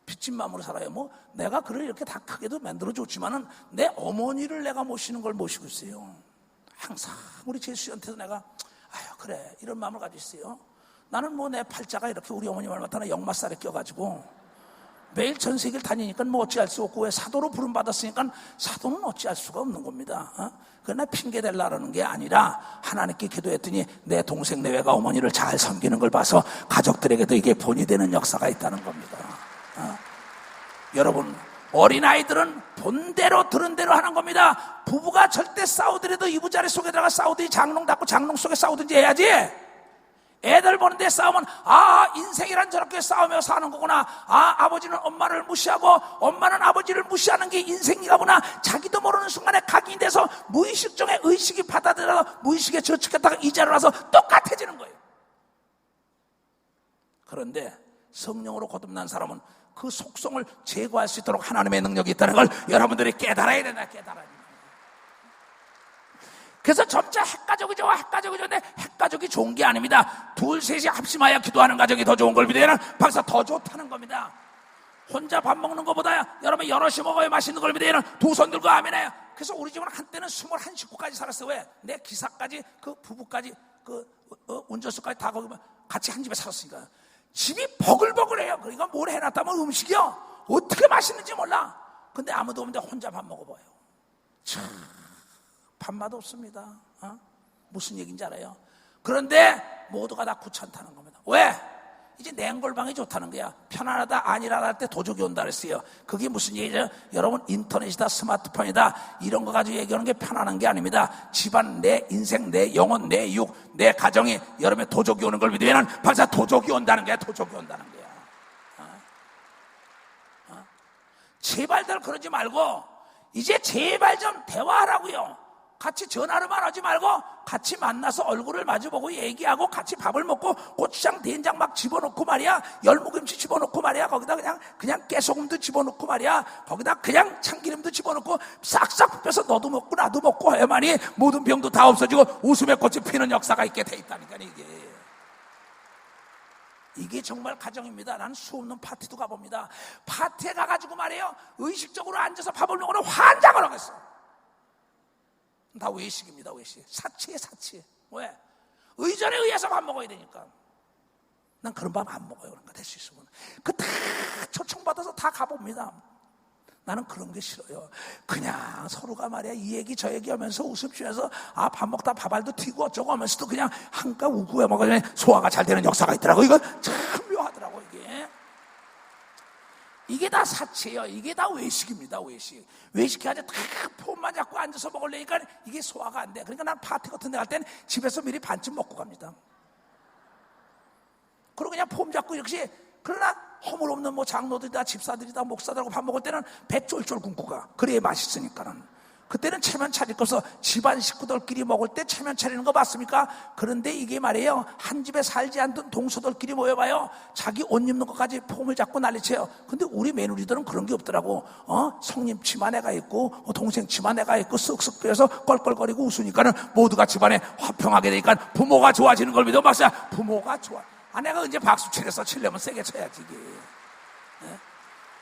빚진 마음으로 살아요. 뭐 내가 그를 이렇게 다 크게도 만들어줬지만은 내 어머니를 내가 모시는 걸 모시고 있어요. 항상 우리 제수씨한테도 내가 아유 그래 이런 마음을 가지고 있어요. 나는 뭐 내 팔자가 이렇게 우리 어머니 말 맡아나 역마살에 껴가지고 매일 전 세계를 다니니까 뭐 어찌할 수 없고 왜 사도로 부름받았으니까 사도는 어찌할 수가 없는 겁니다. 그러나 핑계 대려는 게 아니라 하나님께 기도했더니 내 동생 내외가 어머니를 잘 섬기는 걸 봐서 가족들에게도 이게 본이 되는 역사가 있다는 겁니다. 여러분 어린아이들은 본대로 들은 대로 하는 겁니다. 부부가 절대 싸우더라도 이부자리 속에 들어가 싸우든지 장롱 닫고 장롱 속에 싸우든지 해야지. 애들 보는데 싸우면 인생이란 저렇게 싸우며 사는 거구나. 아버지는 엄마를 무시하고 엄마는 아버지를 무시하는 게 인생이가 보나. 자기도 모르는 순간에 각인이 돼서 무의식 중에 의식이 받아들여서 무의식에 저축했다가 이자로 와서 똑같아지는 거예요. 그런데 성령으로 거듭난 사람은 그 속성을 제거할 수 있도록 하나님의 능력이 있다는 걸 여러분들이 깨달아야 된다. 깨달아야 된다. 그래서 점차 핵가족이 좋아. 핵가족이 좋은데 핵가족이 좋은 게 아닙니다. 둘 셋이 합심하여 기도하는 가족이 더 좋은 걸 믿어야 박사 더 좋다는 겁니다. 혼자 밥 먹는 것보다 여러분 여럿이 먹어야 맛있는 걸 믿어야 두 손 들고 아멘해요. 그래서 우리 집은 한때는 21식구까지 살았어요. 왜? 내 기사까지 그 부부까지 그 운전수까지 다 거기 같이 한 집에 살았으니까 집이 버글버글해요. 그러니까 뭘 해놨다면 음식이요 어떻게 맛있는지 몰라. 근데 아무도 없는데 혼자 밥 먹어봐요. 참 밥맛 없습니다. 무슨 얘기인지 알아요? 그런데 모두가 다 귀찮다는 겁니다. 왜? 이제 냉골방이 좋다는 거야. 편안하다 아니라 할 때 도적이 온다 그랬어요. 그게 무슨 얘기죠? 여러분 인터넷이다 스마트폰이다 이런 거 가지고 얘기하는 게 편안한 게 아닙니다. 집안 내 인생 내 영혼 내 육 내 가정이 여러분의 도적이 오는 걸 믿으면 벌써 도적이 온다는 거야. 도적이 온다는 거야. 제발들 그러지 말고 이제 제발 좀 대화하라고요. 같이 전화로만 하지 말고 같이 만나서 얼굴을 마주보고 얘기하고 같이 밥을 먹고 고추장 된장 막 집어넣고 말이야, 열무김치 집어넣고 말이야, 거기다 그냥 깨소금도 집어넣고 말이야, 거기다 그냥 참기름도 집어넣고 싹싹 펴서 너도 먹고 나도 먹고 해야만이 모든 병도 다 없어지고 웃음의 꽃이 피는 역사가 있게 돼 있다니까. 이게 정말 가정입니다. 나는 수없는 파티도 가봅니다. 파티에 가가지고 말이에요, 의식적으로 앉아서 밥을 먹으러 환장을 하겠어. 다 외식입니다. 외식. 사치에 사치. 왜? 의전에 의해서 밥 먹어야 되니까. 난 그런 밥 안 먹어요. 그러니까 될 수 있으면 그 다 초청받아서 다 가봅니다. 나는 그런 게 싫어요. 그냥 서로가 말이야 이 얘기 저 얘기 하면서 웃음 쉬면서 밥 먹다 밥알도 튀고 어쩌고 하면서도 그냥 한가 우구해 먹으면 소화가 잘 되는 역사가 있더라고. 이거 참 묘하더라고. 이게 다 사치예요. 이게 다 외식입니다. 외식해가지고 다 폼만 잡고 앉아서 먹으려니까 이게 소화가 안 돼. 그러니까 난 파티 같은 데 갈 땐 집에서 미리 반쯤 먹고 갑니다. 그리고 그냥 폼 잡고 이렇게. 그러나 허물없는 뭐 장로들이다 집사들이다 목사들하고 밥 먹을 때는 배 쫄쫄 굶고 가. 그래야 맛있으니까는. 그때는 체면 차릴 거 없어. 집안 식구들끼리 먹을 때 체면 차리는 거 맞습니까? 그런데 이게 말이에요, 한 집에 살지 않던 동서들끼리 모여봐요, 자기 옷 입는 것까지 폼을 잡고 난리쳐요. 근데 우리 며느리들은 그런 게 없더라고. 성님 치마 내가 있고 동생 치마 내가 있고 쓱쓱 빼서 껄껄거리고 웃으니까는 모두가 집안에 화평하게 되니까 부모가 좋아지는 걸 믿어. 박사, 부모가 좋아. 아내가 언제 박수 치려서 치려면 세게 쳐야지.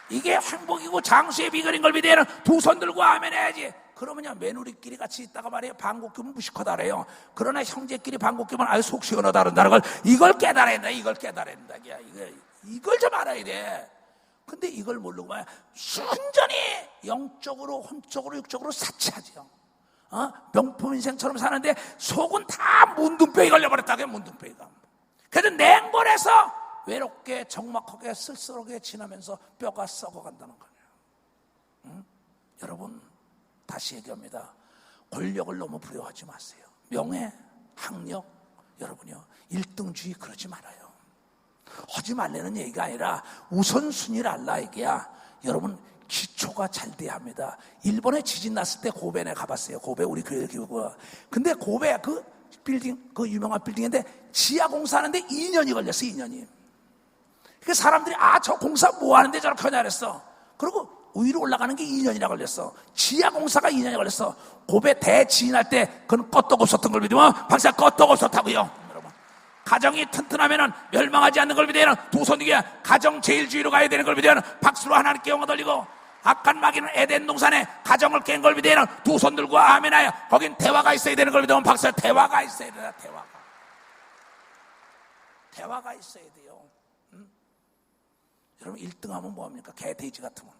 이게 행복이고 장수의 비결인 걸 믿어야 두 손 들고 아멘 해야지. 그러면요, 며느리끼리 같이 있다가 말이에요, 방귀 뀌면 무식하다래요. 그러나 형제끼리 방귀 뀌면 아유 속 시원하다 그런다는 걸, 이걸 깨달아야 된다. 이걸 좀 알아야 돼. 근데 이걸 모르고 말이야, 순전히 영적으로 혼적으로 육적으로 사치하죠. 명품 인생처럼 사는데 속은 다 문둥병이 걸려버렸다고요. 문둥병이가. 그래서 냉골에서 외롭게 적막하게 쓸쓸하게 지나면서 뼈가 썩어간다는 거예요. 여러분, 다시 얘기합니다. 권력을 너무 부여하지 마세요. 명예, 학력, 여러분요, 1등주의 그러지 말아요. 하지 말라는 얘기가 아니라 우선순위를 알라 얘기야. 여러분, 기초가 잘 돼야 합니다. 일본에 지진 났을 때 고베에 가봤어요. 고베 우리 교회 교구가. 근데 고베 그 빌딩, 그 유명한 빌딩인데 지하 공사하는데 2년이 걸렸어. 2년이. 그 사람들이 저 공사 뭐 하는데 저렇게 하냐 그랬어. 그리고 위로 올라가는 게 2년이나 걸렸어. 지하 공사가 2년이 걸렸어. 고베 대지진할 때 그건 껐떡 없었던 걸 믿으면 박사 껐떡 없었다고요. 여러분, 가정이 튼튼하면은 멸망하지 않는 걸 믿으면 두 손 뒤에 가정 제일주의로 가야 되는 걸 믿으면 박수로 하나님께 영광 돌리고, 악한 마귀는 에덴 동산에 가정을 깬 걸 믿으면 두 손 들고 아멘하여 거긴 대화가 있어야 되는 걸 믿으면 박사 대화가 있어야 된다. 대화가 있어야 돼요. 여러분, 1등 하면 뭐합니까? 개돼지 같으면.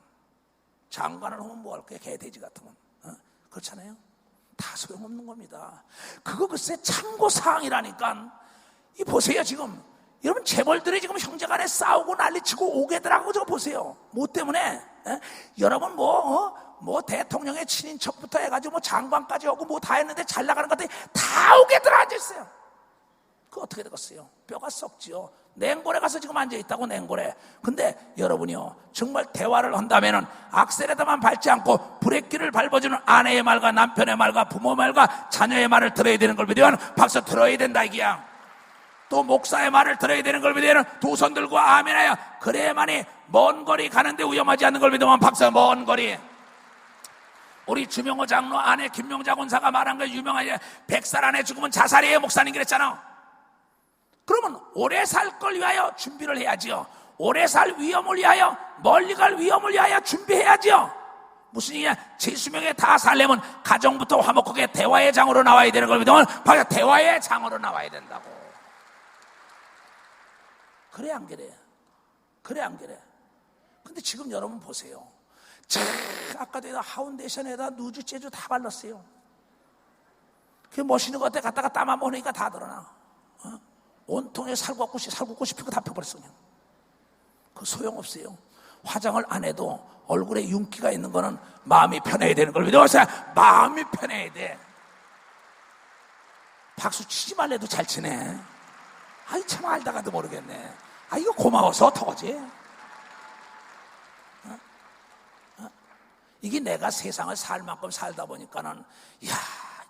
장관을 하면 뭐할 거야? 개돼지 같으면. 그렇잖아요? 다 소용없는 겁니다. 그거 글쎄 참고사항이라니까. 이 보세요, 지금. 여러분, 재벌들이 지금 형제간에 싸우고 난리치고 오게들하고 저거 보세요. 뭐 때문에? 여러분, 뭐 대통령의 친인척부터 해가지고 뭐 장관까지 하고 뭐 다 했는데 잘 나가는 것들이 다 오게들 앉아있어요. 그거 어떻게 되겠어요? 뼈가 썩지요. 냉골에 가서 지금 앉아있다고, 냉골에. 근데 여러분이요, 정말 대화를 한다면은 악셀에다만 밟지 않고 브레이크를 밟아주는 아내의 말과 남편의 말과 부모의 말과 자녀의 말을 들어야 되는 걸 믿으면 박수 들어야 된다 이기야. 또 목사의 말을 들어야 되는 걸 믿으면 두 손 들고 아멘하여 그래야만이 먼 거리 가는데 위험하지 않는 걸 믿으면 박수. 먼 거리. 우리 주명호 장로 아내 김명자 권사가 말한 거 유명하게 100살 안에 죽으면 자살이에요. 목사님 그랬잖아. 그러면 오래 살 걸 위하여 준비를 해야지요. 오래 살 위험을 위하여, 멀리 갈 위험을 위하여 준비해야지요. 무슨 얘기냐? 제 수명에 다 살려면 가정부터 화목하게 대화의 장으로 나와야 되는 걸 믿으면 바로 대화의 장으로 나와야 된다고. 그래 안 그래? 그래 안 그래? 근데 지금 여러분 보세요. 아까도 하운데이션에다 누주 제주 다 발랐어요. 그게 멋있는 것 같아. 갖다가 땀 한 번 흘리니까 다 드러나. 온통에 살구꽃이 피고 다 펴버렸어. 그냥. 그 소용없어요. 화장을 안 해도 얼굴에 윤기가 있는 거는 마음이 편해야 되는 걸 믿어보세요. 마음이 편해야 돼. 박수 치지 말래도 잘 치네. 아이 참 알다가도 모르겠네. 이거 고마워서 어떡하지? 이게 내가 세상을 살 만큼 살다 보니까는 이야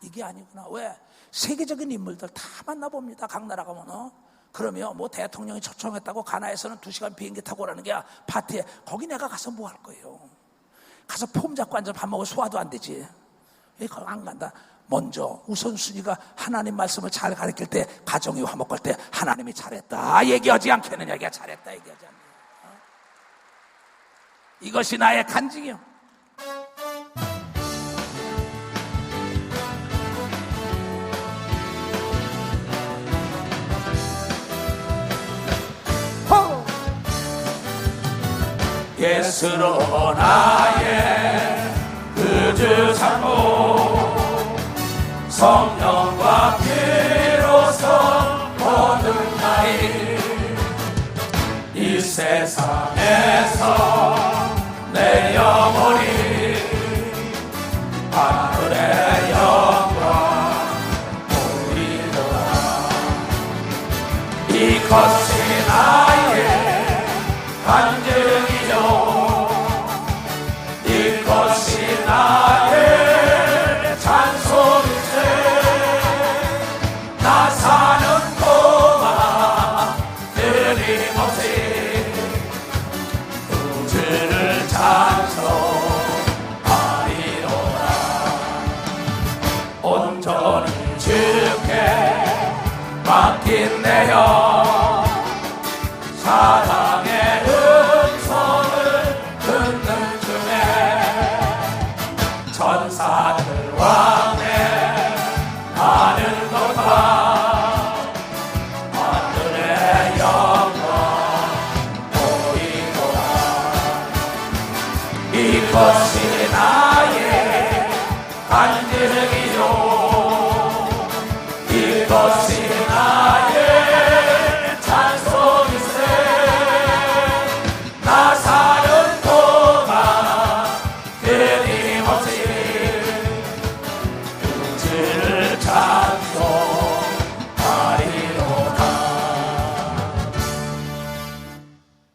이게 아니구나. 왜? 세계적인 인물들 다 만나봅니다. 각 나라 가면 그러면 뭐 대통령이 초청했다고 가나에서는 2시간 비행기 타고 오라는 게 파티에 거기 내가 가서 뭐 할 거예요? 가서 폼 잡고 앉아 밥 먹을 소화도 안 되지. 거기 안 간다. 먼저 우선순위가 하나님 말씀을 잘 가르칠 때 가정이 화목할 때 하나님이 잘했다 얘기하지 않겠느냐. 이게 잘했다 얘기하지 않느냐. 이것이 나의 간증이요. 예수로 나의 그주 살고 성령과 피로서 거듭나이 이 세상에서 내 영혼이 하늘의 영광 보이노라. 이것이 나의 간증이요 이것이 나의 찬송이세. 나 사는 동안 끊임없이 주를 찬송하리로라. 온전히 주께 맡긴 내 영 사랑의 음성을 듣는 중에 천사들 왕래 하늘도다 하늘의 영광 보이노라. 이것이 나의 간증이요 이것이 나의 찬송이세. 나 사는 동안 끊임없이 주를 찬송하리로다.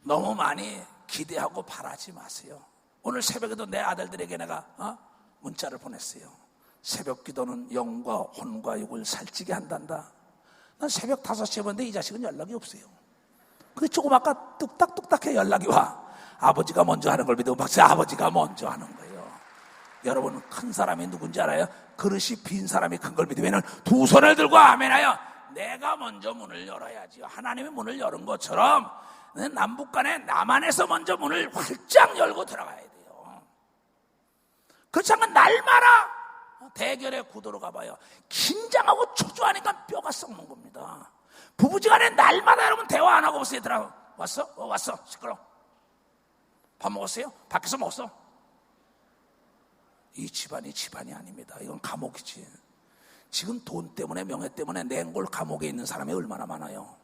너무 많이 기대하고 바라지 마세요. 오늘 새벽에도 내 아들들에게 내가 문자를 보냈어요. 새벽 기도는 영과 혼과 육을 살찌게 한단다. 난 새벽 5시에 보는데 이 자식은 연락이 없어요. 근데 조금 아까 뚝딱뚝딱해 연락이 와. 아버지가 먼저 하는 걸 믿으면 박사 아버지가 먼저 하는 거예요. 여러분 큰 사람이 누군지 알아요? 그릇이 빈 사람이 큰 걸 믿으면 2손을 들고 아멘하여 내가 먼저 문을 열어야지요. 하나님이 문을 열은 것처럼 남북 간에 남한에서 먼저 문을 활짝 열고 들어가야 돼요. 그렇지 않으면 날마다 대결의 구도로 가봐요. 긴장하고 초조하니까 뼈가 썩는 겁니다. 부부지간에 날마다 여러분 대화 안 하고 오세요. 얘들아 왔어? 왔어. 시끄러워. 밥 먹었어요? 밖에서 먹었어? 이 집안이 아닙니다. 이건 감옥이지. 지금 돈 때문에 명예 때문에 냉골 감옥에 있는 사람이 얼마나 많아요.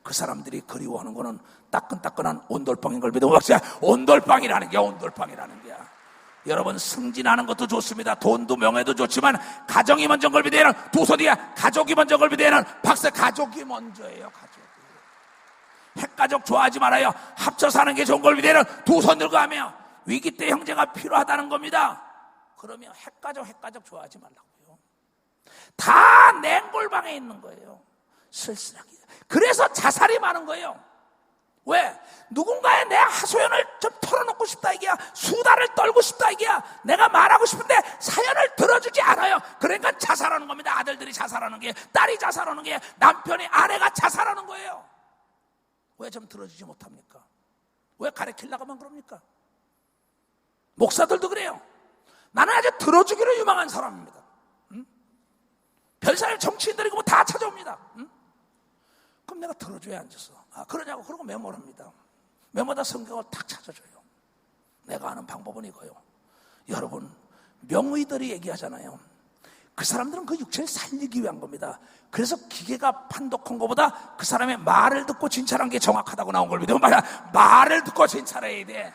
그 사람들이 그리워하는 거는 따끈따끈한 온돌방인 걸 믿어 봅시다. 온돌방이라는 게 온돌방이라는 게야. 여러분 승진하는 것도 좋습니다. 돈도 명예도 좋지만 가정이 먼저인 걸 믿어야는 두 손이야. 가족이 먼저인 걸 믿어야는 박사 가족이 먼저예요. 가족이. 핵가족 좋아하지 말아요. 합쳐 사는 게 좋은 걸 믿어야는 두 손 들고 하며 위기 때 형제가 필요하다는 겁니다. 그러면 핵가족 좋아하지 말라고요. 다 냉골방에 있는 거예요. 쓸쓸하게. 그래서 자살이 많은 거예요. 왜? 누군가의 내 하소연을 좀 털어놓고 싶다 이게야. 수다를 떨고 싶다 이게야. 내가 말하고 싶은데 사연을 들어주지 않아요. 그러니까 자살하는 겁니다. 아들들이 자살하는 게, 딸이 자살하는 게, 남편이 아내가 자살하는 거예요. 왜 좀 들어주지 못합니까? 왜 가르치려고만 그럽니까? 목사들도 그래요. 나는 아주 들어주기로 유명한 사람입니다. 별사람 정치인들이 뭐 다 찾아옵니다. 그럼 내가 들어줘야 앉아서. 그러냐고 그러고 메모를 합니다. 메모다 성경을 탁 찾아줘요. 내가 아는 방법은 이거요. 여러분 명의들이 얘기하잖아요. 그 사람들은 그 육체를 살리기 위한 겁니다. 그래서 기계가 판독한 것보다 그 사람의 말을 듣고 진찰한 게 정확하다고 나온 걸 믿으면 말을 듣고 진찰해야 돼.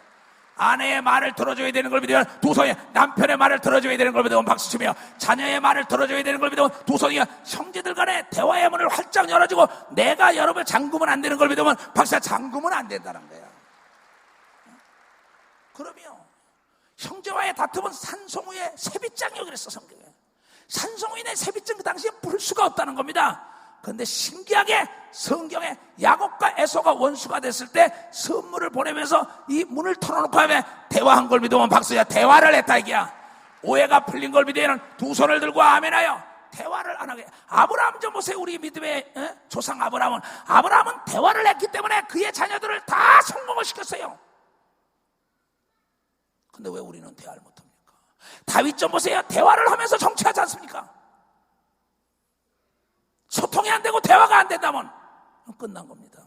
아내의 말을 들어줘야 되는 걸 믿으면 두 손이, 남편의 말을 들어줘야 되는 걸 믿으면 박수치며, 자녀의 말을 들어줘야 되는 걸 믿으면 두 손이, 형제들 간에 대화의 문을 활짝 열어주고 내가 여러분을 잠그면 안 되는 걸 믿으면 박사 잠그면 안 된다는 거야. 그러면 형제와의 다툼은 산송우의 세빛장이요 그랬어 성경에. 산송우인의 세빛장 그 당시에 볼 수가 없다는 겁니다. 그런데 신기하게 성경에 야곱과 에서가 원수가 됐을 때 선물을 보내면서 이 문을 털어놓고 하면 대화한 걸 믿으면 박수야. 대화를 했다 이게야. 오해가 풀린 걸 믿으면 두 손을 들고 아멘하여 대화를 안 하게. 아브라함 좀 보세요. 우리 믿음의 조상 아브라함은 대화를 했기 때문에 그의 자녀들을 다 성공을 시켰어요. 근데 왜 우리는 대화를 못합니까? 다윗 좀 보세요. 대화를 하면서 정치하지 않습니까? 소통이 안 되고 대화가 안 된다면 끝난 겁니다.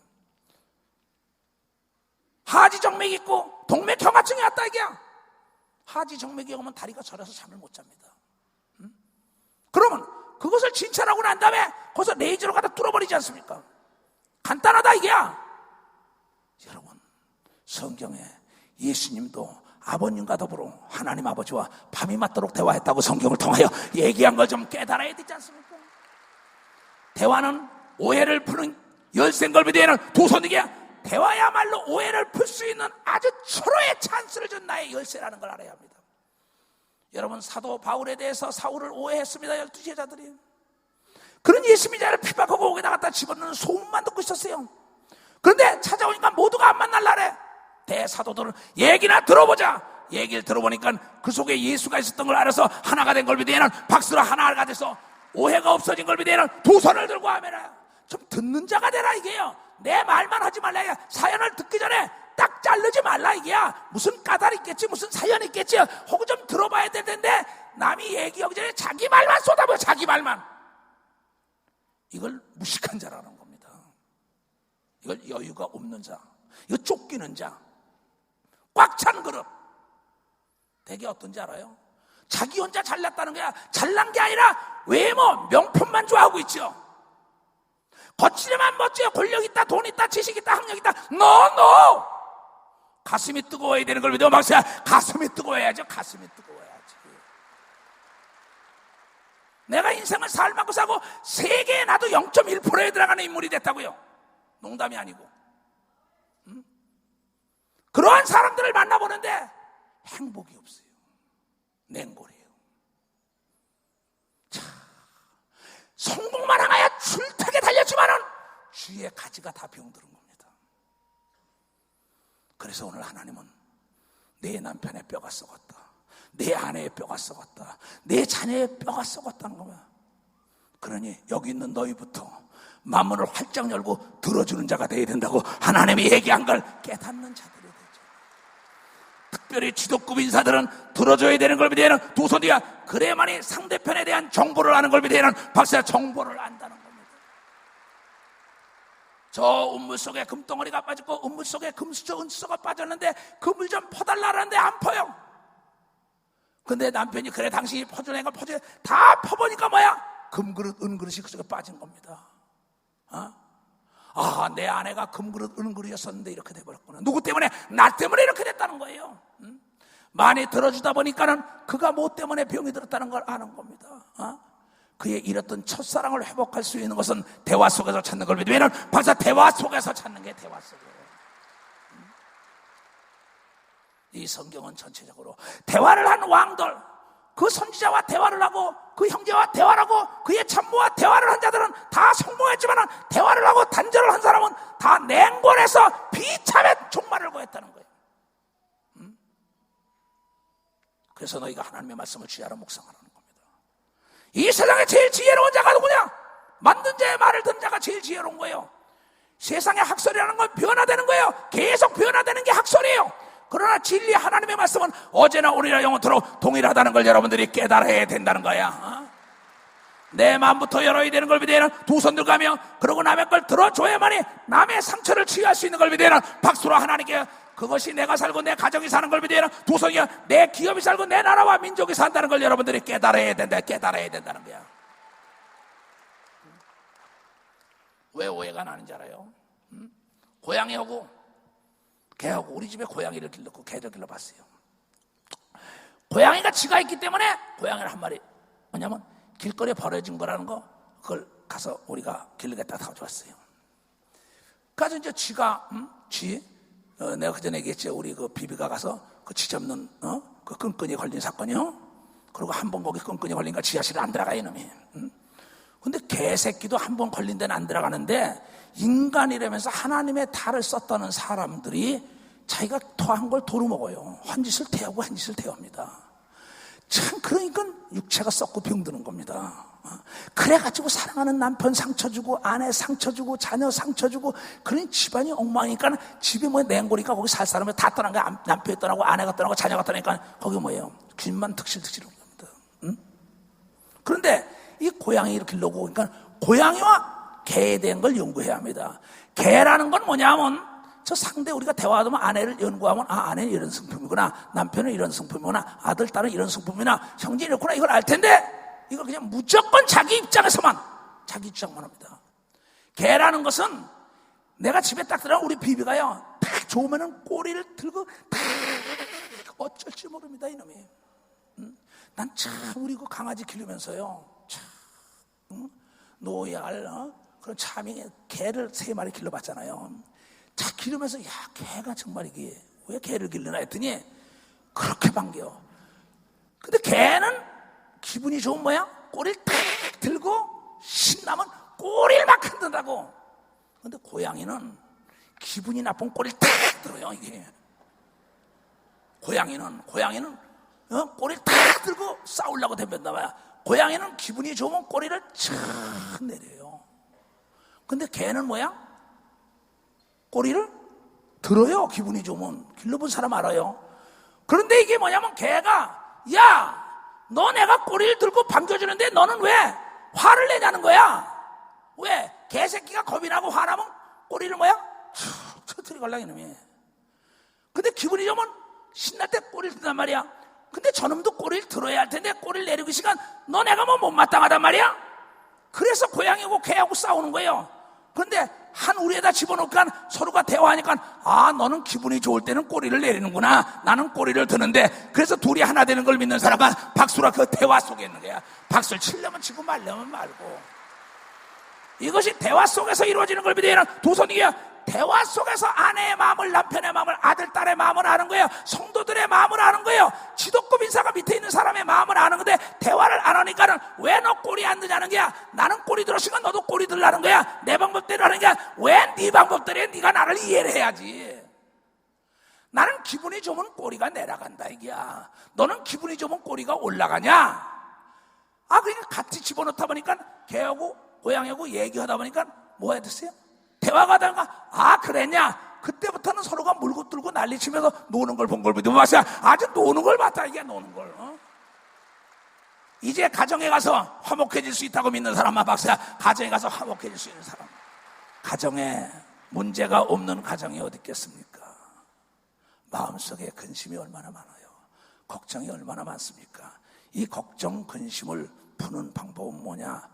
하지정맥이 있고 동맥경화증이 왔다 이게야. 하지정맥이 오면 다리가 저려서 잠을 못 잡니다. 그러면 그것을 진찰하고 난 다음에 거기서 레이저로 갖다 뚫어버리지 않습니까? 간단하다 이게야. 여러분, 성경에 예수님도 아버님과 더불어 하나님 아버지와 밤이 맞도록 대화했다고 성경을 통하여 얘기한 걸 좀 깨달아야 되지 않습니까? 대화는 오해를 푸는 열쇠인 걸 믿으면 두 손이게 대화야말로 오해를 풀 수 있는 아주 철호의 찬스를 준 나의 열쇠라는 걸 알아야 합니다. 여러분, 사도 바울에 대해서 사울을 오해했습니다. 12 제자들이. 그런 예수님이 자를 피박하고 옥에 나갔다 집어넣는 소문만 듣고 있었어요. 그런데 찾아오니까 모두가 안 만날라래. 대사도들은 얘기나 들어보자. 얘기를 들어보니까 그 속에 예수가 있었던 걸 알아서 하나가 된 걸 믿으면 박수로 하나가 돼서 오해가 없어진 걸 믿으면 두 손을 들고 하면은 좀 듣는 자가 되라 이게요. 내 말만 하지 말라 이게. 사연을 듣기 전에 딱 자르지 말라 이게야. 무슨 까닭이 있겠지, 무슨 사연이 있겠지, 혹은 좀 들어봐야 될 텐데 남이 얘기하기 전에 자기 말만 쏟아부어. 자기 말만. 이걸 무식한 자라는 겁니다. 이걸 여유가 없는 자, 이거 쫓기는 자, 꽉 찬 그릇. 되게 어떤지 알아요? 자기 혼자 잘났다는 거야. 잘난 게 아니라 외모, 명품만 좋아하고 있죠. 거칠에만 멋져요. 권력 있다, 돈 있다, 지식 있다, 학력 있다. No! 가슴이 뜨거워야 되는 걸 믿어 막서야. 가슴이 뜨거워야죠. 가슴이 뜨거워야지. 내가 인생을 살만큼 사고 세계에 나도 0.1%에 들어가는 인물이 됐다고요. 농담이 아니고. 그러한 사람들을 만나보는데 행복이 없어요. 냉골이에요. 자, 성공만 향하여 줄타게 달렸지만은 주위의 가지가 다 병들은 겁니다. 그래서 오늘 하나님은 내 남편의 뼈가 썩었다, 내 아내의 뼈가 썩었다, 내 자녀의 뼈가 썩었다는 거야. 그러니 여기 있는 너희부터 만문을 활짝 열고 들어주는 자가 되어야 된다고 하나님이 얘기한 걸 깨닫는 자들이 되죠. 특별히 지도급 인사들은 들어줘야 되는 걸 믿어야는 두 손이야. 그래야만이 상대편에 대한 정보를 아는 걸 믿어야는 박사야 정보를 안다는 겁니다. 저 우물 속에 금덩어리가 빠졌고 우물 속에 금수저 은수저가 빠졌는데 그 물 좀 퍼달라는데 안 퍼요. 근데 남편이 그래 당신이 퍼주는 걸 퍼줘. 다 퍼보니까 뭐야? 금그릇 은그릇이 그 속에 빠진 겁니다. 내 아내가 금그릇 은그릇이었었는데 이렇게 돼버렸구나. 누구 때문에? 나 때문에 이렇게 됐다는 거예요. 많이 들어주다 보니까는 그가 뭐 때문에 병이 들었다는 걸 아는 겁니다. 그의 잃었던 첫사랑을 회복할 수 있는 것은 대화 속에서 찾는 걸 믿으면 벌써 대화 속에서 찾는 게 대화 속이에요. 이 성경은 전체적으로 대화를 한 왕들, 그 선지자와 대화를 하고 그 형제와 대화를 하고 그의 참모와 대화를 한 자들은 다 성공했지만 대화를 하고 단절을 한 사람은 다 냉골에서 비참의 종말을 고했다는 거예요. 그래서 너희가 하나님의 말씀을 주의하라 묵상하라는 겁니다. 이 세상에 제일 지혜로운 자가 누구냐? 만든 자의 말을 듣는 자가 제일 지혜로운 거예요. 세상의 학설이라는 건 변화되는 거예요. 계속 변화되는 게 학설이에요. 그러나 진리 하나님의 말씀은 어제나 오늘이나 영원토록 동일하다는 걸 여러분들이 깨달아야 된다는 거야. 내 마음부터 열어야 되는 걸 믿어야 두 손 들고 가며 그러고 남의 걸 들어줘야만이 남의 상처를 치유할 수 있는 걸 믿어야 박수로 하나님께 그것이 내가 살고 내 가정이 사는 걸 믿어야 두 손이야. 내 기업이 살고 내 나라와 민족이 산다는 걸 여러분들이 깨달아야 된다는 거야. 왜 오해가 나는지 알아요? 고양이하고 개하고 우리 집에 고양이를 길렀고 개를 길러봤어요. 고양이가 지가 있기 때문에 고양이를 한 마리 뭐냐면 길거리에 버려진 거라는 거 그걸 가서 우리가 길르겠다 가져왔어요. 그래서 이제 쥐가 내가 그전에 얘기했죠. 우리 그 비비가 가서 그 쥐 잡는 그 끈끈이 걸린 사건이요. 그리고 한 번 거기 끈끈이 걸리니까 지하실에 안 들어가 이놈이. 근데 개새끼도 한 번 걸린 데는 안 들어가는데 인간이라면서 하나님의 탈을 썼다는 사람들이 자기가 토한 걸 도로 먹어요. 한 짓을 태우고 한 짓을 태웁니다. 참 그러니까 육체가 썩고 병드는 겁니다. 그래가지고 사랑하는 남편 상처 주고 아내 상처 주고 자녀 상처 주고 그런 집안이 엉망이니까 집이 뭐 냉골이니까 거기 살 사람이 다 떠난 거야. 남편이 떠나고 아내가 떠나고 자녀가 떠나니까 거기 뭐예요? 균만 득실득실한 겁니다. 그런데 이 고양이 길러고 그러니까 고양이와 개에 대한 걸 연구해야 합니다. 개라는 건 뭐냐면 저 상대 우리가 대화하면 아내를 연구하면 아내는 이런 성품이구나, 남편은 이런 성품이구나, 아들 딸은 이런 성품이구나, 형제 이렇구나 이걸 알 텐데 이걸 그냥 무조건 자기 입장에서만 자기 주장만 합니다. 개라는 것은 내가 집에 딱 들어가면 우리 비비가요 딱 좋으면은 꼬리를 들고 딱 어쩔지 모릅니다 이놈이. 난 참 우리 그 강아지 기르면서요 참 노얄 그런 참이 개를 3마리 길러봤잖아요. 자 기르면서 야 개가 정말 이게 왜 개를 기르나 했더니 그렇게 반겨. 근데 개는 기분이 좋은 모양 꼬리를 탁 들고 신나면 꼬리를 막 흔든다고. 근데 고양이는 기분이 나쁜 꼬리를 탁 들어요. 이게 고양이는 꼬리를 탁 들고 싸우려고 덤볐나 봐요. 고양이는 기분이 좋으면 꼬리를 촥 내려요. 근데 개는 뭐야? 꼬리를 들어요. 기분이 좋으면. 길러본 사람 알아요. 그런데 이게 뭐냐면 개가 야 너 내가 꼬리를 들고 반겨주는데 너는 왜 화를 내냐는 거야. 왜? 개새끼가 겁이 나고 화나면 꼬리를 뭐야? 툭 걸랑 이놈이. 근데 기분이 좋으면 신날 때 꼬리를 든단 말이야. 근데 저놈도 꼬리를 들어야 할 텐데 꼬리를 내리고 시간 너 내가 뭐 못마땅하단 말이야. 그래서 고양이하고 개하고 싸우는 거예요. 그런데 한 우리에다 집어넣으니까 서로가 대화하니까 아 너는 기분이 좋을 때는 꼬리를 내리는구나, 나는 꼬리를 드는데, 그래서 둘이 하나 되는 걸 믿는 사람은 박수라 그 대화 속에 있는 거야. 박수를 치려면 치고 말려면 말고. 이것이 대화 속에서 이루어지는 걸 믿어야 하는 두 손이야. 대화 속에서 아내의 마음을, 남편의 마음을, 아들, 딸의 마음을 아는 거예요. 성도들의 마음을 아는 거예요. 지도급 인사가 밑에 있는 사람의 마음을 아는 건데 대화를 안 하니까는 왜 너 꼬리 안 드냐는 거야. 나는 꼬리 들었으니까 너도 꼬리 들라는 거야. 내 방법대로 하는 거야. 왜 네 방법대로 해? 네가 나를 이해를 해야지. 나는 기분이 좋으면 꼬리가 내려간다 이게야. 너는 기분이 좋으면 꼬리가 올라가냐? 그러니까 같이 집어넣다 보니까 개하고 고양이하고 얘기하다 보니까 뭐 해야 됐어요? 대화가 하다가 그랬냐? 그때부터는 서로가 물고 뚫고 난리치면서 노는 걸 본 걸 보면 봤어요. 아주 노는 걸 봤다 이게 노는 걸. 이제 가정에 가서 화목해질 수 있다고 믿는 사람만 박사야. 가정에 가서 화목해질 수 있는 사람. 가정에 문제가 없는 가정이 어디 있겠습니까? 마음속에 근심이 얼마나 많아요. 걱정이 얼마나 많습니까? 이 걱정 근심을 푸는 방법은 뭐냐?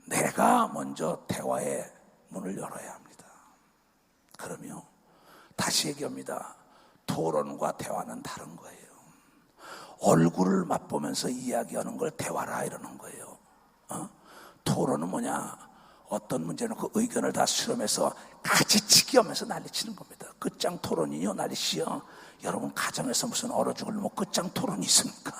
내가 먼저 대화의 문을 열어야 합니다. 그러면 다시 얘기합니다. 토론과 대화는 다른 거예요. 얼굴을 맛보면서 이야기하는 걸 대화라 이러는 거예요. 토론은 뭐냐? 어떤 문제 놓고 의견을 다 수렴해서 같이 지키면서 난리치는 겁니다. 끝장 토론이요 난리치요. 여러분 가정에서 무슨 얼어 죽을 뭐 끝장 토론이 있습니까?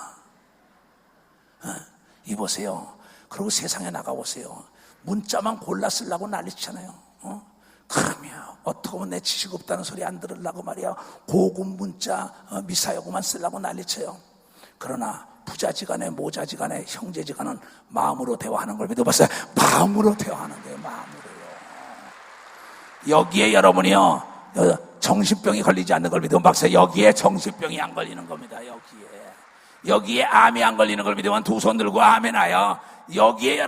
이보세요. 그리고 세상에 나가보세요. 문자만 골라 쓰려고 난리치잖아요. 그러면 어떻게 보면 내 지식 없다는 소리 안 들으려고 말이야 고급 문자 미사여구만 쓰려고 난리쳐요. 그러나 부자지간에 모자지간에 형제지간은 마음으로 대화하는 걸 믿어봤어요. 마음으로 대화하는 거예요. 마음으로요. 여기에 여러분이요 정신병이 걸리지 않는 걸 믿으면 박사 여기에 정신병이 안 걸리는 겁니다. 여기에 암이 안 걸리는 걸 믿으면 두 손 들고 아멘 하여. 여기에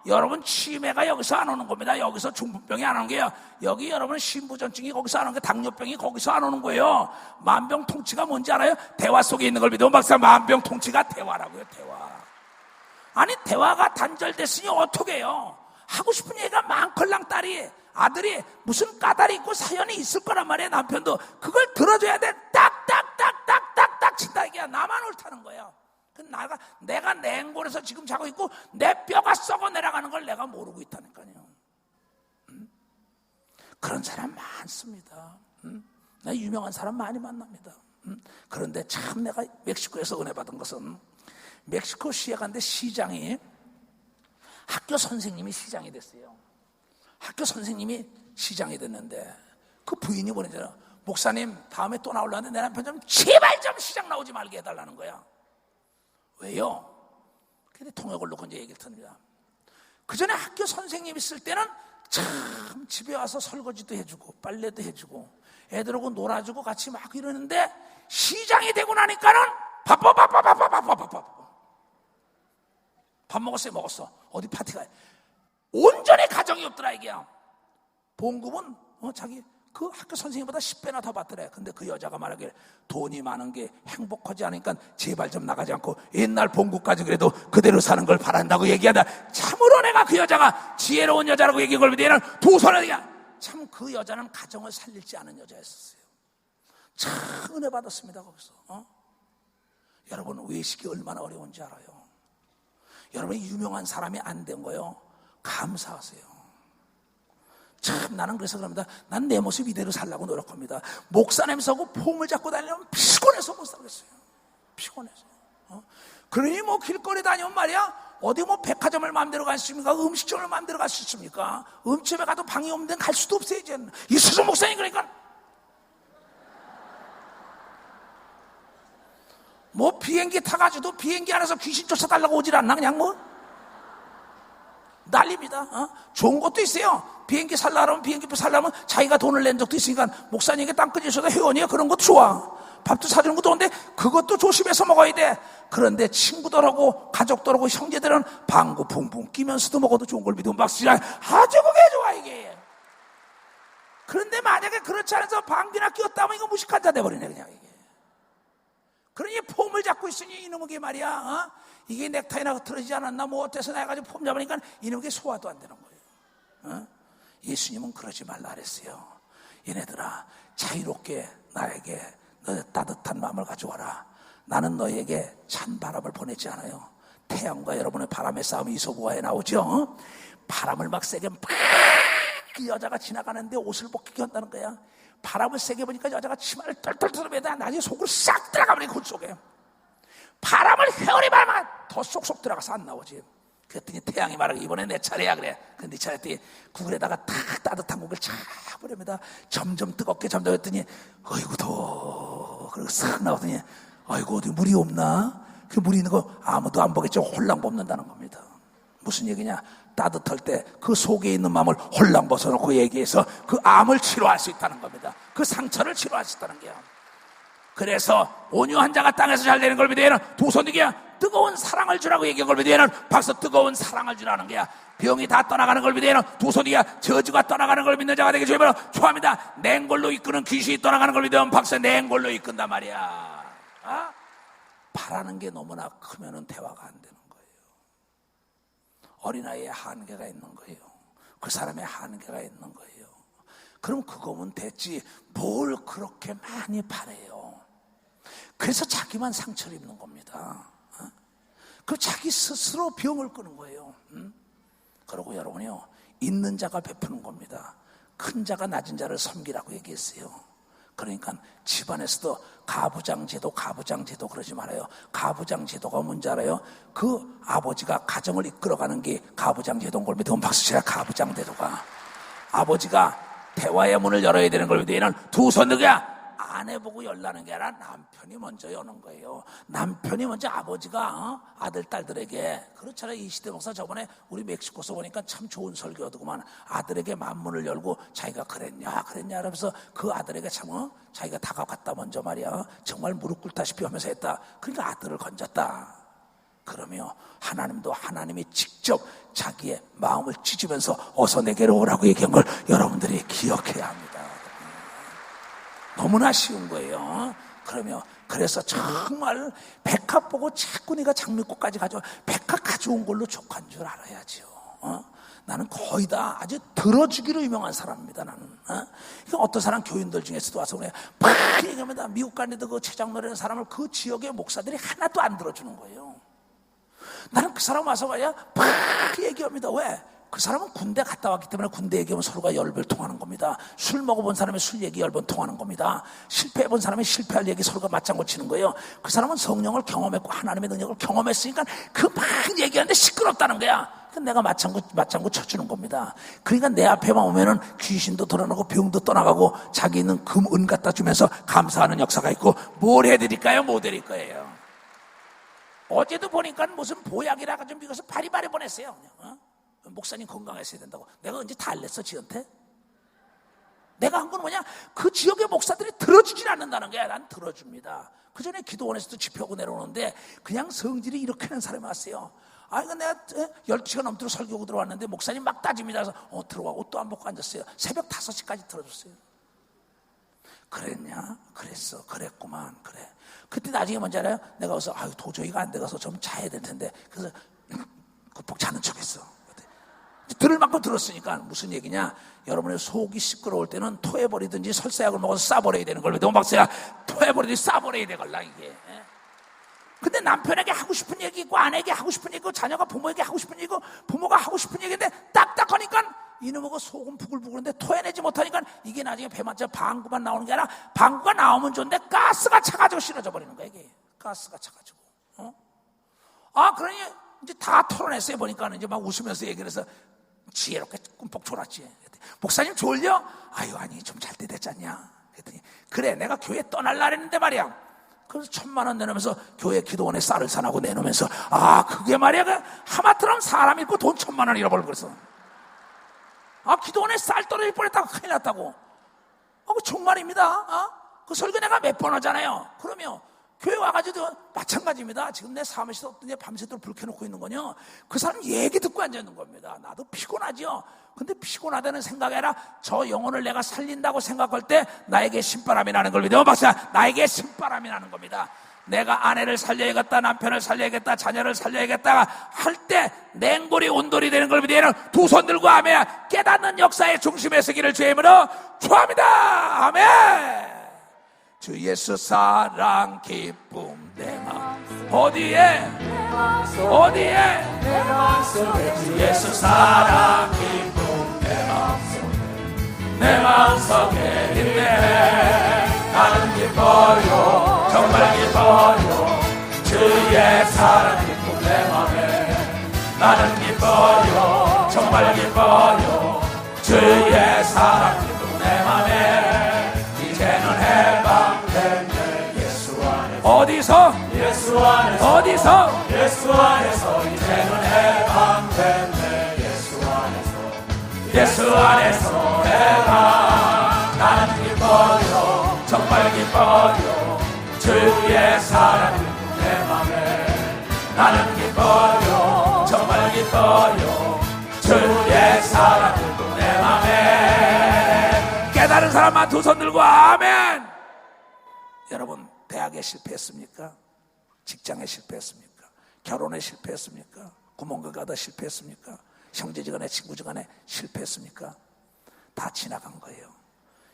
여러분 치매가 여기서 안 오는 겁니다. 여기서 중풍병이 안 오는 게요. 여기 여러분 신부전증이 거기서 안 오는 게 당뇨병이 거기서 안 오는 거예요. 만병통치가 뭔지 알아요? 대화 속에 있는 걸 믿으면 박사 만병통치가 대화라고요. 대화. 아니 대화가 단절됐으니 어떻게 해요? 하고 싶은 얘기가 많걸랑 딸이 아들이 무슨 까다리 있고 사연이 있을 거란 말이에요. 남편도 그걸 들어줘야 돼. 딱딱딱딱딱딱 친다 이게 나만 옳다는 거예요. 내가 냉골에서 지금 자고 있고 내 뼈가 썩어 내려가는 걸 내가 모르고 있다니까요. 그런 사람 많습니다. 나 유명한 사람 많이 만납니다. 그런데 참 내가 멕시코에서 은혜 받은 것은 멕시코 시에 갔는데 시장이 학교 선생님이 시장이 됐어요. 학교 선생님이 시장이 됐는데 그 부인이 보내잖아. 목사님 다음에 또 나오려는데 내 남편 좀 제발 좀 시장 나오지 말게 해달라는 거야. 왜요? 근데 통역을 놓고 이제 얘기를 듭니다. 그 전에 학교 선생님 있을 때는 참 집에 와서 설거지도 해주고 빨래도 해주고 애들하고 놀아주고 같이 막 이러는데 시장이 되고 나니까는 바빠. 밥 먹었어요? 먹었어. 어디 파티 가요? 온전히 가정이 없더라 이게. 봉급은 자기 그 학교 선생님보다 10배나 더 받더래. 근데 그 여자가 말하기를 돈이 많은 게 행복하지 않으니까 제발 좀 나가지 않고 옛날 봉급까지 그래도 그대로 사는 걸 바란다고 얘기하다. 참으로 내가 그 여자가 지혜로운 여자라고 얘기한 걸 믿으면 두 손을 참 그 여자는 가정을 살릴지 않은 여자였었어요. 참 은혜 받았습니다 거기서. 여러분 외식이 얼마나 어려운지 알아요? 여러분이 유명한 사람이 안 된 거요 감사하세요. 참 나는 그래서 그럽니다. 난 내 모습 이대로 살려고 노력합니다. 목사 냄새하고 폼을 잡고 다니면 피곤해서 못 살겠어요. 피곤해서. 그러니 뭐 길거리 다니면 말이야 어디 뭐 백화점을 마음대로 갈 수 있습니까? 음식점을 마음대로 갈 수 있습니까? 음식점에 가도 방이 없는 데는 갈 수도 없어요 이제는. 이수정 목사님 그러니까 뭐 비행기 타가지고도 비행기 안에서 귀신 쫓아달라고 오질 않나 그냥 뭐 난립니다. 좋은 것도 있어요. 비행기 살려면 비행기표 살려면 자기가 돈을 낸 적도 있으니까 목사님에게 땅끝에서도 회원이에요. 그런 것도 좋아. 밥도 사주는 것도 좋은데 그것도 조심해서 먹어야 돼. 그런데 친구들하고 가족들하고 형제들은 방구 붕붕 끼면서도 먹어도 좋은 걸 믿으면 박수야. 아주 그게 좋아 이게. 그런데 만약에 그렇지 않아서 방귀나 끼웠다면 이거 무식한 자 돼버리네 그냥 이게. 그러니 폼을 잡고 있으니 이놈에게 말이야 이게 넥타이나 틀어지지 않았나 뭐 어때서 내가 가지고 폼 잡으니까 이놈에게 소화도 안 되는 거예요. 예수님은 그러지 말라 그랬어요. 얘네들아 자유롭게 나에게 너 따뜻한 마음을 가져와라. 나는 너에게 찬 바람을 보내지 않아요. 태양과 여러분의 바람의 싸움이 이소부화에 나오죠. 바람을 막 세게 그 여자가 지나가는데 옷을 벗기게 한다는 거야. 바람을 세게 보니까 여자가 치마를 떨떨 털어매다 나중에 속으로 싹 들어가버린 그 속에. 바람을 헤어리 바람만 더 쏙쏙 들어가서 안 나오지. 그랬더니 태양이 말하고 이번에 내 차례야 그래. 근데 차례 때 국을에다가 탁 따뜻한 국을 차 버립니다. 점점 뜨겁게 점점 했더니 어이구 더워. 그리고 싹 나오더니 어이구 어디 물이 없나? 그 물이 있는 거 아무도 안 보겠죠. 홀랑 뽑는다는 겁니다. 무슨 얘기냐? 따뜻할 때 그 속에 있는 마음을 홀랑 벗어놓고 얘기해서 그 암을 치료할 수 있다는 겁니다. 그 상처를 치료할 수 있다는 게요. 그래서 온유한 자가 땅에서 잘 되는 걸 믿으면 두 손 들기야 뜨거운 사랑을 주라고 얘기한 걸 믿으면 박수 뜨거운 사랑을 주라는 거야. 병이 다 떠나가는 걸 믿으면 두 손 들기야 저주가 떠나가는 걸 믿는 자가 되게 주면 초합니다. 냉골로 이끄는 귀신이 떠나가는 걸 믿으면 박수 냉골로 이끈단 말이야. 바라는 게 너무나 크면은 대화가 안 되는 거예요. 어린아이에 한계가 있는 거예요. 그 사람의 한계가 있는 거예요. 그럼 그거면 됐지 뭘 그렇게 많이 바래요. 그래서 자기만 상처를 입는 겁니다. 그 자기 스스로 병을 끄는 거예요. 그리고 여러분이요 있는 자가 베푸는 겁니다. 큰 자가 낮은 자를 섬기라고 얘기했어요. 그러니까 집안에서도 가부장제도 그러지 말아요. 가부장제도가 뭔지 알아요? 그 아버지가 가정을 이끌어가는 게 가부장제도인 걸 믿으면 박수치라. 가부장제도가 아버지가 대화의 문을 열어야 되는 걸 믿으면 두 손 들게 아내 보고 열라는 게 아니라 남편이 먼저 여는 거예요. 남편이 먼저 아버지가 아들 딸들에게 그렇잖아요. 이시대 목사 저번에 우리 멕시코서 보니까 참 좋은 설교더구만. 아들에게 만문을 열고 자기가 그랬냐 이러면서 그 아들에게 참 자기가 다가갔다 먼저 말이야. 정말 무릎 꿇다시피 하면서 했다. 그러니까 아들을 건졌다. 그러며 하나님도 하나님이 직접 자기의 마음을 찢으면서 어서 내게로 오라고 얘기한 걸 여러분들이 기억해야 합니다. 너무나 쉬운 거예요. 그래서 정말 백합 보고 자꾸 네가 장미꽃까지 가져와. 백합 가져온 걸로 족한 줄 알아야죠. 나는 거의 다 아주 들어주기로 유명한 사람입니다. 나는. 어떤 사람 교인들 중에서도 와서 그래 막 얘기합니다. 미국 갔는데 그 최장로라는 사람을 그 지역의 목사들이 하나도 안 들어주는 거예요. 나는 그 사람 와서 말이야 막 얘기합니다. 왜? 그 사람은 군대 갔다 왔기 때문에 군대 얘기하면 서로가 열별 통하는 겁니다. 술 먹어본 사람이 술 얘기 열번 통하는 겁니다. 실패해본 사람이 실패할 얘기 서로가 맞장구 치는 거예요. 그 사람은 성령을 경험했고 하나님의 능력을 경험했으니까 그 막 얘기하는데 시끄럽다는 거야. 내가 맞장구 쳐주는 겁니다. 그러니까 내 앞에만 오면은 귀신도 드러나고 병도 떠나가고 자기 있는 금, 은 갖다 주면서 감사하는 역사가 있고, 뭘 해드릴까요? 못 드릴 거예요. 어제도 보니까 무슨 보약이라 좀 미국에서 바리바리 보냈어요. 목사님 건강했어야 된다고. 내가 언제 다 알렸어 지한테? 내가 한 건 뭐냐, 그 지역의 목사들이 들어주질 않는다는 거야. 난 들어줍니다. 그 전에 기도원에서도 집회하고 내려오는데 그냥 성질이 이렇게 하는 사람이 왔어요. 이거 내가 12시간 넘도록 설교하고 들어왔는데 목사님 막 따집니다. 그래서 들어와. 옷도 안 벗고 앉았어요. 새벽 5시까지 들어줬어요. 그랬냐? 그랬어. 그랬구만. 그래. 그때 나중에 뭔지 알아요? 내가 와서 도저히가 안 돼가서 좀 자야 될 텐데, 그래서 푹 자는 척했어. 들을 만큼 들었으니까. 무슨 얘기냐, 여러분의 속이 시끄러울 때는 토해버리든지 설사약을 먹어서 싸버려야 되는 걸. 너무 박사야, 토해버리든지 싸버려야 되걸라 이게. 근데 남편에게 하고 싶은 얘기 있고, 아내에게 하고 싶은 얘기 있고, 자녀가 부모에게 하고 싶은 얘기 있고, 부모가 하고 싶은 얘기인데 딱딱하니까 이놈하고 속은 부글부글한데 토해내지 못하니까 이게 나중에 배만자 방구만 나오는 게 아니라, 방구가 나오면 좋은데 가스가 차가지고 싫어져 버리는 거야. 이게 가스가 차가지고. 그러니 이제 다 털어냈어요. 보니까 이제 막 웃으면서 얘기를 해서 지혜롭게 꿈뻑 졸았지. 목사님 졸려? 아니 좀 잘 때 됐잖냐. 그랬더니 그래, 내가 교회 떠날라 했는데 말이야. 그래서 1,000,000원 내놓으면서 교회 기도원에 쌀을 사나고 내놓으면서, 그게 말이야, 하마터면 사람 잃고 돈 1,000,000원 잃어버리고 그랬어. 기도원에 쌀 떨어질 뻔했다고 큰일 났다고. 그 정말입니다. 그 설교 내가 몇 번 하잖아요. 그러면 교회 와가지고 마찬가지입니다. 지금 내 사무실에서 어떤 애 밤새도록 불 켜놓고 있는 거냐, 그 사람 얘기 듣고 앉아있는 겁니다. 나도 피곤하죠. 근데 피곤하다는 생각이 아니라 저 영혼을 내가 살린다고 생각할 때 나에게 신바람이 나는 걸 믿어요. 박사, 나에게 신바람이 나는 겁니다. 내가 아내를 살려야겠다, 남편을 살려야겠다, 자녀를 살려야겠다 할 때 냉골이 온돌이 되는 걸 믿어요. 두 손 들고 아멘. 깨닫는 역사의 중심에 서기를 주의 이름으로 축원합니다. 아멘. 주 예수 사랑 기쁨 내 마음 어디에 내 마음속에 주 예수 사랑 기쁨 내 마음속에 있네. 나는 기뻐요, 정말 기뻐요. 주의 사랑 기쁨 내 마음에. 나는 기뻐요, 정말 기뻐요. 주의 사랑 기쁨 내 마음에. 이제는 해방됐네 예수 안에서. 어디서? 예수 안에서. 어디서? 예수 안에서. 이제는 해방됐네 예수 안에서. 예수 안에서 해방. 나는 기뻐요, 정말 기뻐요. 주의 사랑 내 맘에. 나는 기뻐요, 정말 기뻐요. 주의 사랑 내 맘에. 깨달은 사람만 두 손 들고 아멘. 여러분, 대학에 실패했습니까? 직장에 실패했습니까? 결혼에 실패했습니까? 구멍가 가다 실패했습니까? 형제지간에 친구지간에 실패했습니까? 다 지나간 거예요.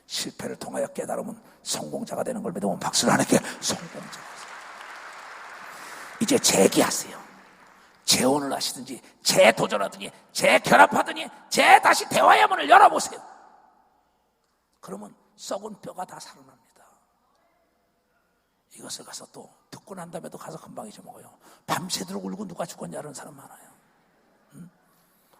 실패를 통하여 깨달으면 성공자가 되는 걸 믿으면 박수를 하나님께 성공자가 되세요. 이제 재기하세요. 재혼을 하시든지 재도전하든지 재결합하든지 재다시 대화의 문을 열어보세요. 그러면 썩은 뼈가 다 살아납니다. 이것을 가서 또 듣고 난 다음에도 가서 금방 잊어먹어요. 밤새도록 울고 누가 죽었냐는 사람 많아요.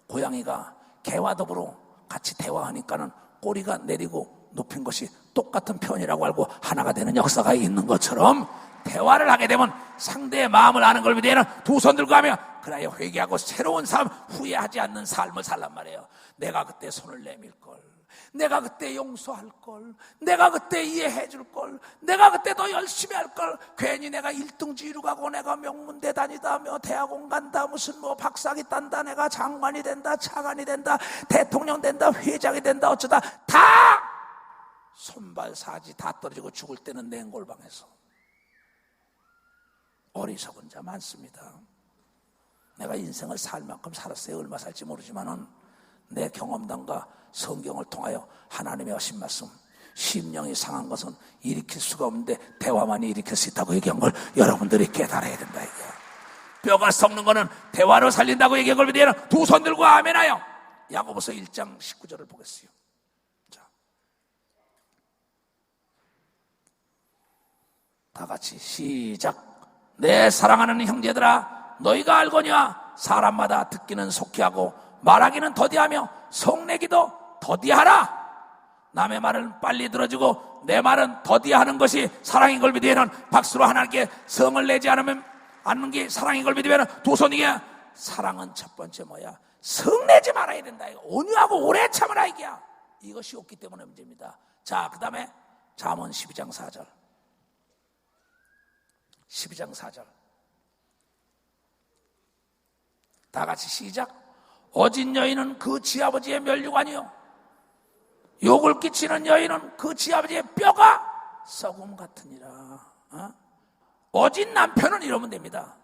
고양이가 개와 더불어 같이 대화하니까는 꼬리가 내리고 높인 것이 똑같은 편이라고 알고 하나가 되는 역사가 있는 것처럼, 대화를 하게 되면 상대의 마음을 아는 걸 위해서는 두 손 들고 하며 그래야 회개하고 새로운 삶, 후회하지 않는 삶을 살란 말이에요. 내가 그때 손을 내밀걸, 내가 그때 용서할걸, 내가 그때 이해해줄걸, 내가 그때 더 열심히 할걸. 괜히 내가 1등지로 가고 내가 명문대 다니다며 대학원 간다, 무슨 뭐 박사기 딴다, 내가 장관이 된다, 차관이 된다, 대통령 된다, 회장이 된다, 어쩌다 다 손발 사지 다 떨어지고 죽을 때는 냉골방에서. 어리석은 자 많습니다. 내가 인생을 살 만큼 살았어요. 얼마 살지 모르지만은 내 경험담과 성경을 통하여 하나님의 하신 말씀, 심령이 상한 것은 일으킬 수가 없는데 대화만이 일으킬 수 있다고 얘기한 걸 여러분들이 깨달아야 된다. 이게 뼈가 썩는 거는 대화로 살린다고 얘기한 걸 믿으면 두 손 들고 아멘하여. 야고보서 1장 19절을 보겠어요. 자, 다 같이 시작. 내 사랑하는 형제들아, 너희가 알거니와 사람마다 듣기는 속히 하고 말하기는 더디하며 성내기도 더디하라. 남의 말은 빨리 들어주고 내 말은 더디하는 것이 사랑인 걸 믿으면 박수로 하나님께 성을 내지 않는 게 사랑인 걸 믿으면 두 손이야. 사랑은 첫 번째 뭐야? 성내지 말아야 된다. 이거 온유하고 오래 참으라 이게야. 이것이 없기 때문에 문제입니다. 자, 그 다음에 잠언 12장 4절. 12장 4절. 다 같이 시작. 어진 여인은 그 지아버지의 면류관이요 욕을 끼치는 여인은 그 지아버지의 뼈가 썩음 같으니라. 어진 남편은 이러면 됩니다.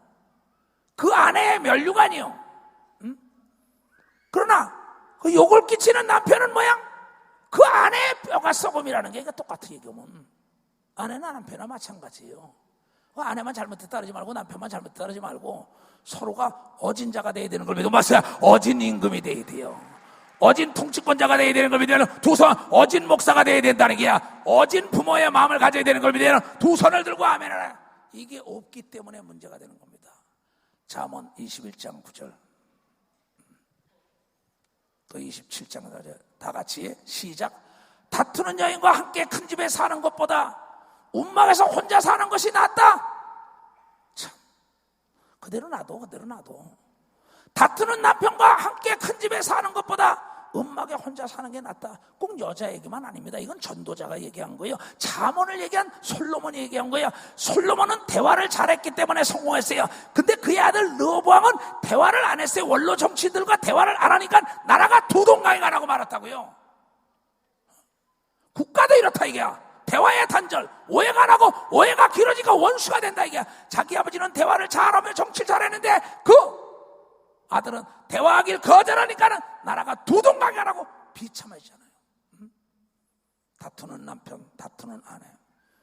그 아내의 면류관이요. 그러나 그 욕을 끼치는 남편은 뭐야? 그 아내의 뼈가 썩음이라는 게 똑같은 얘기면 아내나 남편이나 마찬가지예요. 그 아내만 잘못했다 그러지 말고 남편만 잘못했다 그러지 말고 서로가 어진 자가 돼야 되는 걸 믿고 맞아요. 어진 임금이 돼야 돼요. 어진 통치권자가 돼야 되는 걸 믿으면 두 손, 어진 목사가 돼야 된다는 게야. 어진 부모의 마음을 가져야 되는 걸 믿으면 두 손을 들고 아멘을 해. 이게 없기 때문에 문제가 되는 겁니다. 잠언 21장 9절 또 27장 4절 다 같이 시작. 다투는 여인과 함께 큰 집에 사는 것보다 움막에서 혼자 사는 것이 낫다. 참, 그대로 놔둬. 다투는 남편과 함께 큰 집에 사는 것보다 음막에 혼자 사는 게 낫다. 꼭 여자 얘기만 아닙니다. 이건 전도자가 얘기한 거예요. 잠언을 얘기한 솔로몬이 얘기한 거예요. 솔로몬은 대화를 잘했기 때문에 성공했어요. 근데 그의 아들 르호보암은 대화를 안 했어요. 원로 정치들과 대화를 안 하니까 나라가 두동강에 가라고 말았다고요. 국가도 이렇다 이게야. 대화의 단절, 오해가 안 하고 오해가 길어지니까 원수가 된다 이게야. 자기 아버지는 대화를 잘하며 정치를 잘했는데 그 아들은 대화하길 거절하니까는 나라가 두동강에 가라고 비참해지잖아요. 다투는 남편, 다투는 아내.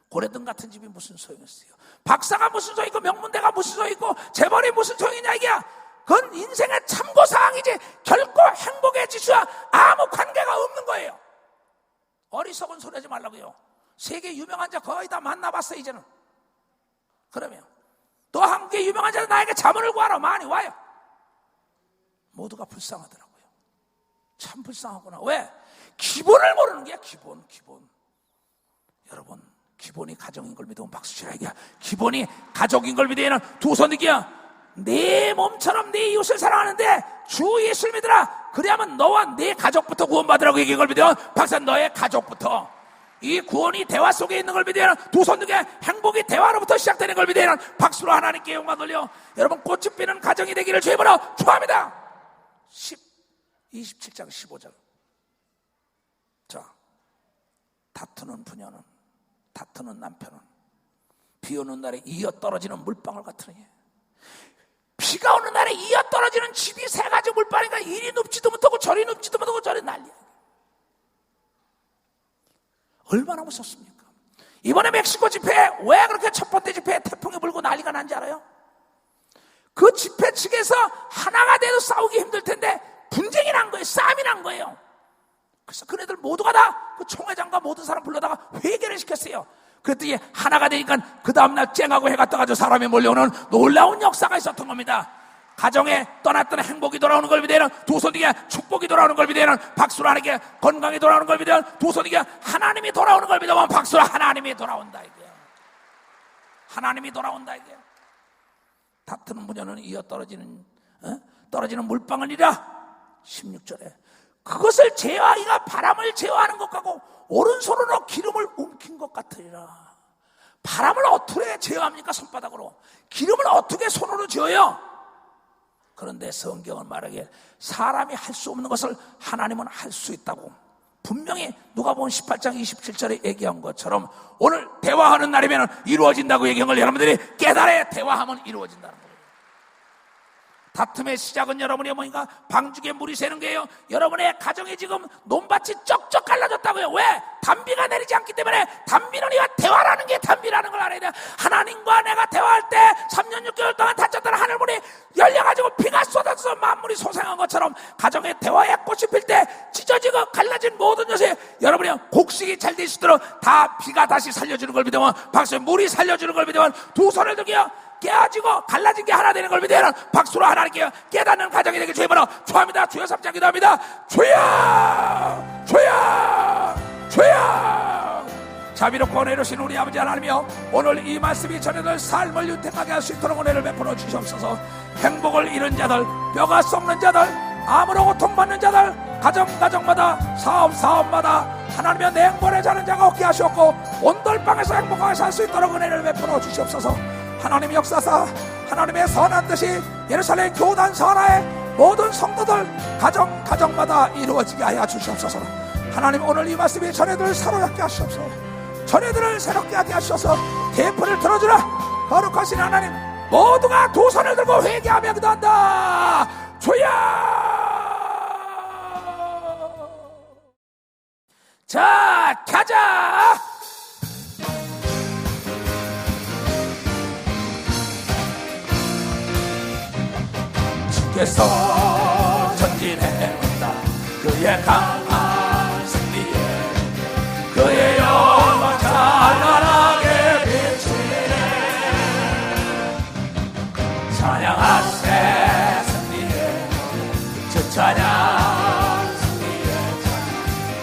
고래등 같은 집이 무슨 소용이었어요? 박사가 무슨 소용이고 명문대가 무슨 소용이고 재벌이 무슨 소용이냐 이게야. 그건 인생의 참고사항이지 결코 행복의 지수와 아무 관계가 없는 거예요. 어리석은 소리 하지 말라고요. 세계 유명한 자 거의 다 만나봤어 이제는. 그러면 또 한국의 유명한 자는 나에게 자문을 구하러 많이 와요. 모두가 불쌍하더라고요. 참 불쌍하구나. 왜? 기본을 모르는 게야. 기본. 여러분, 기본이 가정인 걸 믿으면 박수 치라 이게. 기본이 가족인 걸 믿으면 두 손 들기야. 내 몸처럼 내 이웃을 사랑하는데 주 예수를 믿으라. 그래야만 너와 내 가족부터 구원받으라고 얘기한 걸 믿으면 박사 너의 가족부터. 이 구원이 대화 속에 있는 걸 믿으면 두 손 들게. 행복이 대화로부터 시작되는 걸 믿으면 박수로 하나님께 영광 돌려. 여러분 꽃이 피는 가정이 되기를 주님으로 축원합니다. 27장 15절. 자, 다투는 부녀는, 다투는 남편은 비 오는 날에 이어 떨어지는 물방울 같으니. 비가 오는 날에 이어 떨어지는 집이 세 가지 물방울이니까 이리 눕지도 못하고 저리 눕지도 못하고 저리 난리야. 얼마나 무섭습니까? 이번에 멕시코 집회에 왜 그렇게 첫 번째 집회에 태풍이 불고 난리가 난지 알아요? 그 집회 측에서 하나가 돼도 싸우기 힘들 텐데 분쟁이 난 거예요. 싸움이 난 거예요. 그래서 그네들 모두가 다 그 총회장과 모든 사람 불러다가 회개를 시켰어요. 그랬더니 하나가 되니까 그 다음날 쨍하고 해가 떠가지고 사람이 몰려오는 놀라운 역사가 있었던 겁니다. 가정에 떠났던 행복이 돌아오는 걸 믿으면 두 손이게 축복이 돌아오는 걸 믿으면 박수로 하나님께 건강이 돌아오는 걸 믿으면 두 손이게 하나님이 돌아오는 걸 믿으면 박수로 하나님이 돌아온다 이게. 하나님이 돌아온다 이게. 다투는 부녀는 이어 떨어지는 물방울이라. 16절에 그것을 제어하기가 바람을 제어하는 것 같고 오른손으로 기름을 움킨 것 같으리라. 바람을 어떻게 제어합니까? 손바닥으로. 기름을 어떻게 손으로 지어요? 그런데 성경은 말하기에 사람이 할 수 없는 것을 하나님은 할 수 있다고 분명히 누가복음 18장 27절에 얘기한 것처럼 오늘 대화하는 날이면 이루어진다고 얘기한 걸 여러분들이 깨달아야 대화하면 이루어진다는 거예요. 다툼의 시작은 여러분의 뭐인가? 방죽에 물이 새는 거예요. 여러분의 가정에 지금 논밭이 쩍쩍 갈라졌다고요. 왜? 단비가 내리지 않기 때문에. 단비는 이와 대화라는 게 단비라는 걸 알아야 돼요. 하나님과 내가 대화할 때 3년 6개월 동안 닫혔던 하늘문이 열려가지고 비가 쏟아져서 만물이 소생한 것처럼 가정의 대화의 꽃이 필 때 찢어지고 갈라진 모든 것에 여러분의 곡식이 잘 될 수 있도록 다 비가 다시 살려주는 걸 믿으면, 박수에 물이 살려주는 걸 믿으면, 두 손을 들게요. 깨어지고 갈라진 게 하나 되는 걸 믿으면 박수로 하나님께 깨닫는 가정이 되게 주여보라. 축하합니다. 주여 삼장 기도합니다. 주여 주여 주여. 자비롭고 은혜로우신 우리 아버지 하나님이여, 오늘 이 말씀이 전해들 삶을 윤택하게 할 수 있도록 은혜를 베풀어 주시옵소서. 행복을 잃은 자들, 뼈가 썩는 자들, 암으로 고통받는 자들, 가정마다 사업마다 하나님의 냉벌에 자는 자가 없게 하시옵고 온돌방에서 행복하게 살 수 있도록 은혜를 베풀어 주시옵소서. 하나님의 역사사, 하나님의 선한 뜻이 예루살렘 교단 선하의 모든 성도들 가정마다 이루어지게 하여 주시옵소서. 하나님, 오늘 이 말씀이 전해들을 사로잡게 하시옵소서. 전해들을 새롭게 하게 하셔서 대포를 들어주라. 거룩하신 하나님, 모두가 두 손을 들고 회개하며 기도한다. 주여. 자, 가자. 주께서 전진해온다. 그의 강한 승리에 그의 영광 찬란하게 비치네. 찬양하세 승리에 주 찬양 승리에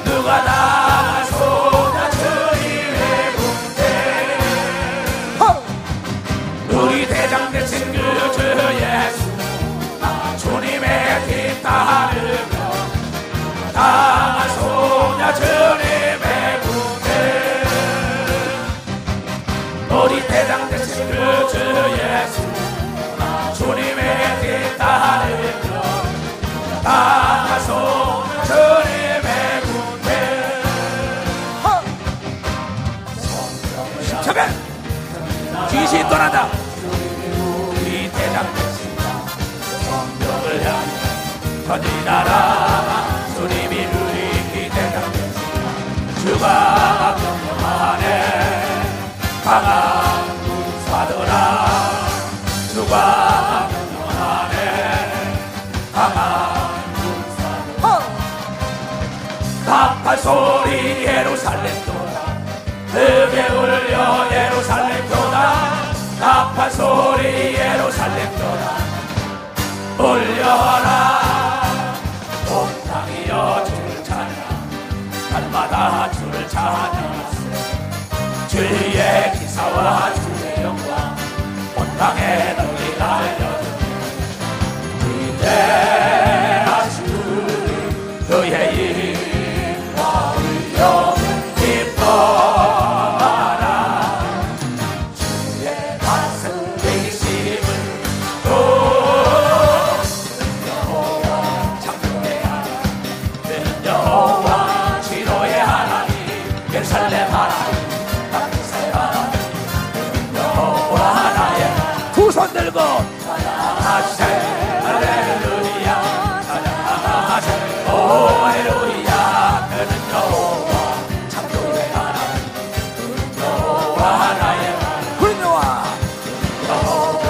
누가 나서나 주님의 군대. 우리 대장 되신 그 주 예수 주님의 길 따르며 강한 소녀 주님의 군대. 우리 대장 되신 그 주 예수 주님의 길 따르며 강한 소녀 주님의 군대. 십자가 귀신 떠난다. 우리 대장 되신 성령을 향해 전진하라. 주님이 우리 기대장 주가 명령하네. 강한 군사들아 주가 명령하네. 강한 군사들아 나팔 소리 예루살렘 교단 크게 울려 예루살렘 교단. 나팔 소리 예루살렘 교단 울려라. 온 땅이여 주를 찬양, 날마다 주를 찬양하세. 주의 기사와 주의 영광 온 땅에 널리 알려주네. 위대하신 그의 이름과 의영을 기뻐하라. 주의 다스리심을 여호와 지로의 하나님, 예루살렘 하나님, 다윗의 하나님, 여호와 하나님. 두 손 들고 찬양하세. 할렐루야. 찬양하세. 오 할렐루야. 그는 여호와 창조의 하나님, 여호와 하나님. 그는 여호와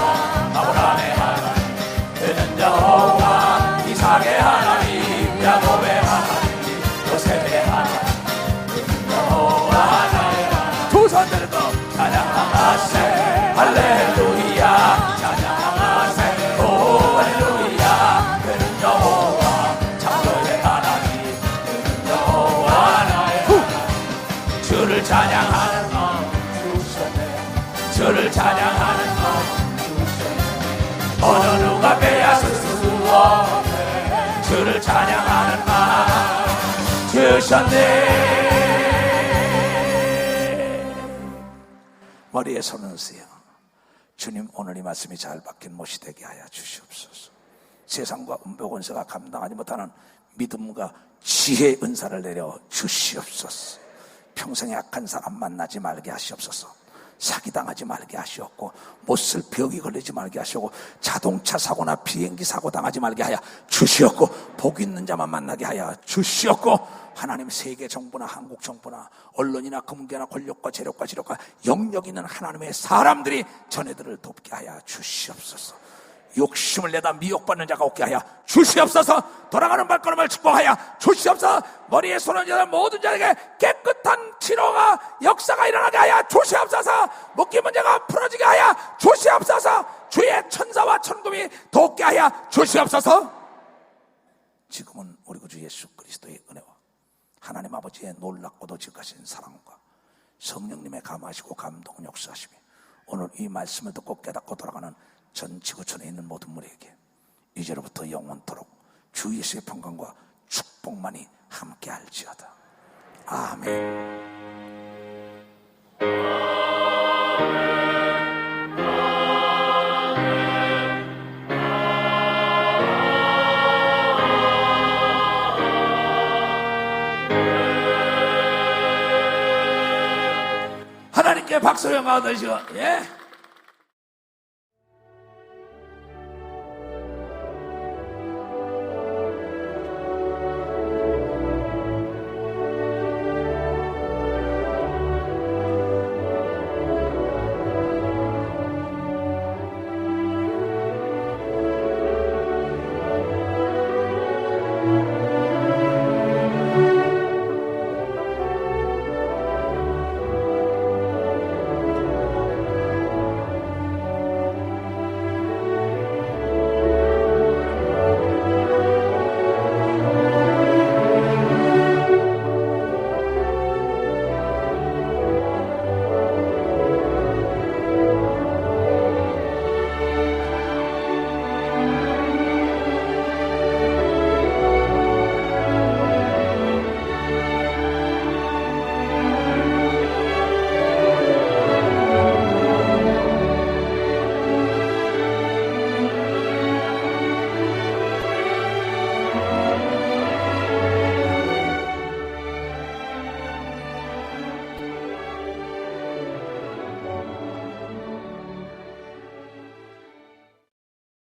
아브라함의 하나님, 그는 여호와 이삭의 하나님, 야곱의 하나님, 요셉의 하나님, 여호와 하나님. 두 손 들고 찬양하세. 할렐루야. 찬양하세. 오 할렐루야. 그는 여호와 창조의 하나님, 그는 여호와 하나님. 주를 찬양하는 마음 주셨네. 주를 찬양하는 마음 주셨네. 어느 누가 빼앗을 수 없네. 주를 찬양하는 마음 주셨네. 머리에 손을 쓰여. 주님, 오늘 이 말씀이 잘 박힌 못이 되게 하여 주시옵소서. 세상과 음욕 은사가 감당하지 못하는 믿음과 지혜의 은사를 내려 주시옵소서. 평생에 악한 사람 만나지 말게 하시옵소서. 사기당하지 말게 하시옵고 못쓸 병이 걸리지 말게 하시고 자동차 사고나 비행기 사고 당하지 말게 하여 주시옵고 복 있는 자만 만나게 하여 주시옵고 하나님 세계 정부나 한국 정부나 언론이나 금계나 권력과 재력과 지력과 영역 있는 하나님의 사람들이 전애들을 돕게 하여 주시옵소서. 욕심을 내다 미혹받는 자가 없게 하여 주시옵소서. 돌아가는 발걸음을 축복하여 주시옵소서. 머리에 손을 얹은 모든 자에게 깨끗한 치료가 역사가 일어나게 하여 주시옵소서. 묶인 문제가 풀어지게 하여 주시옵소서. 주의 천사와 천금이 돕게 하여 주시옵소서. 지금은 우리 구주 예수 그리스도의 은혜와 하나님 아버지의 놀랍고도 지극하신 사랑과 성령님의 감하시고 감동 역사하시며 오늘 이 말씀을 듣고 깨닫고 돌아가는 전 지구촌에 있는 모든 무리에게 이제로부터 영원토록 주 예수의 평강과 축복만이 함께할지어다. 아멘. 하나님께 박수 영광 드시고 예.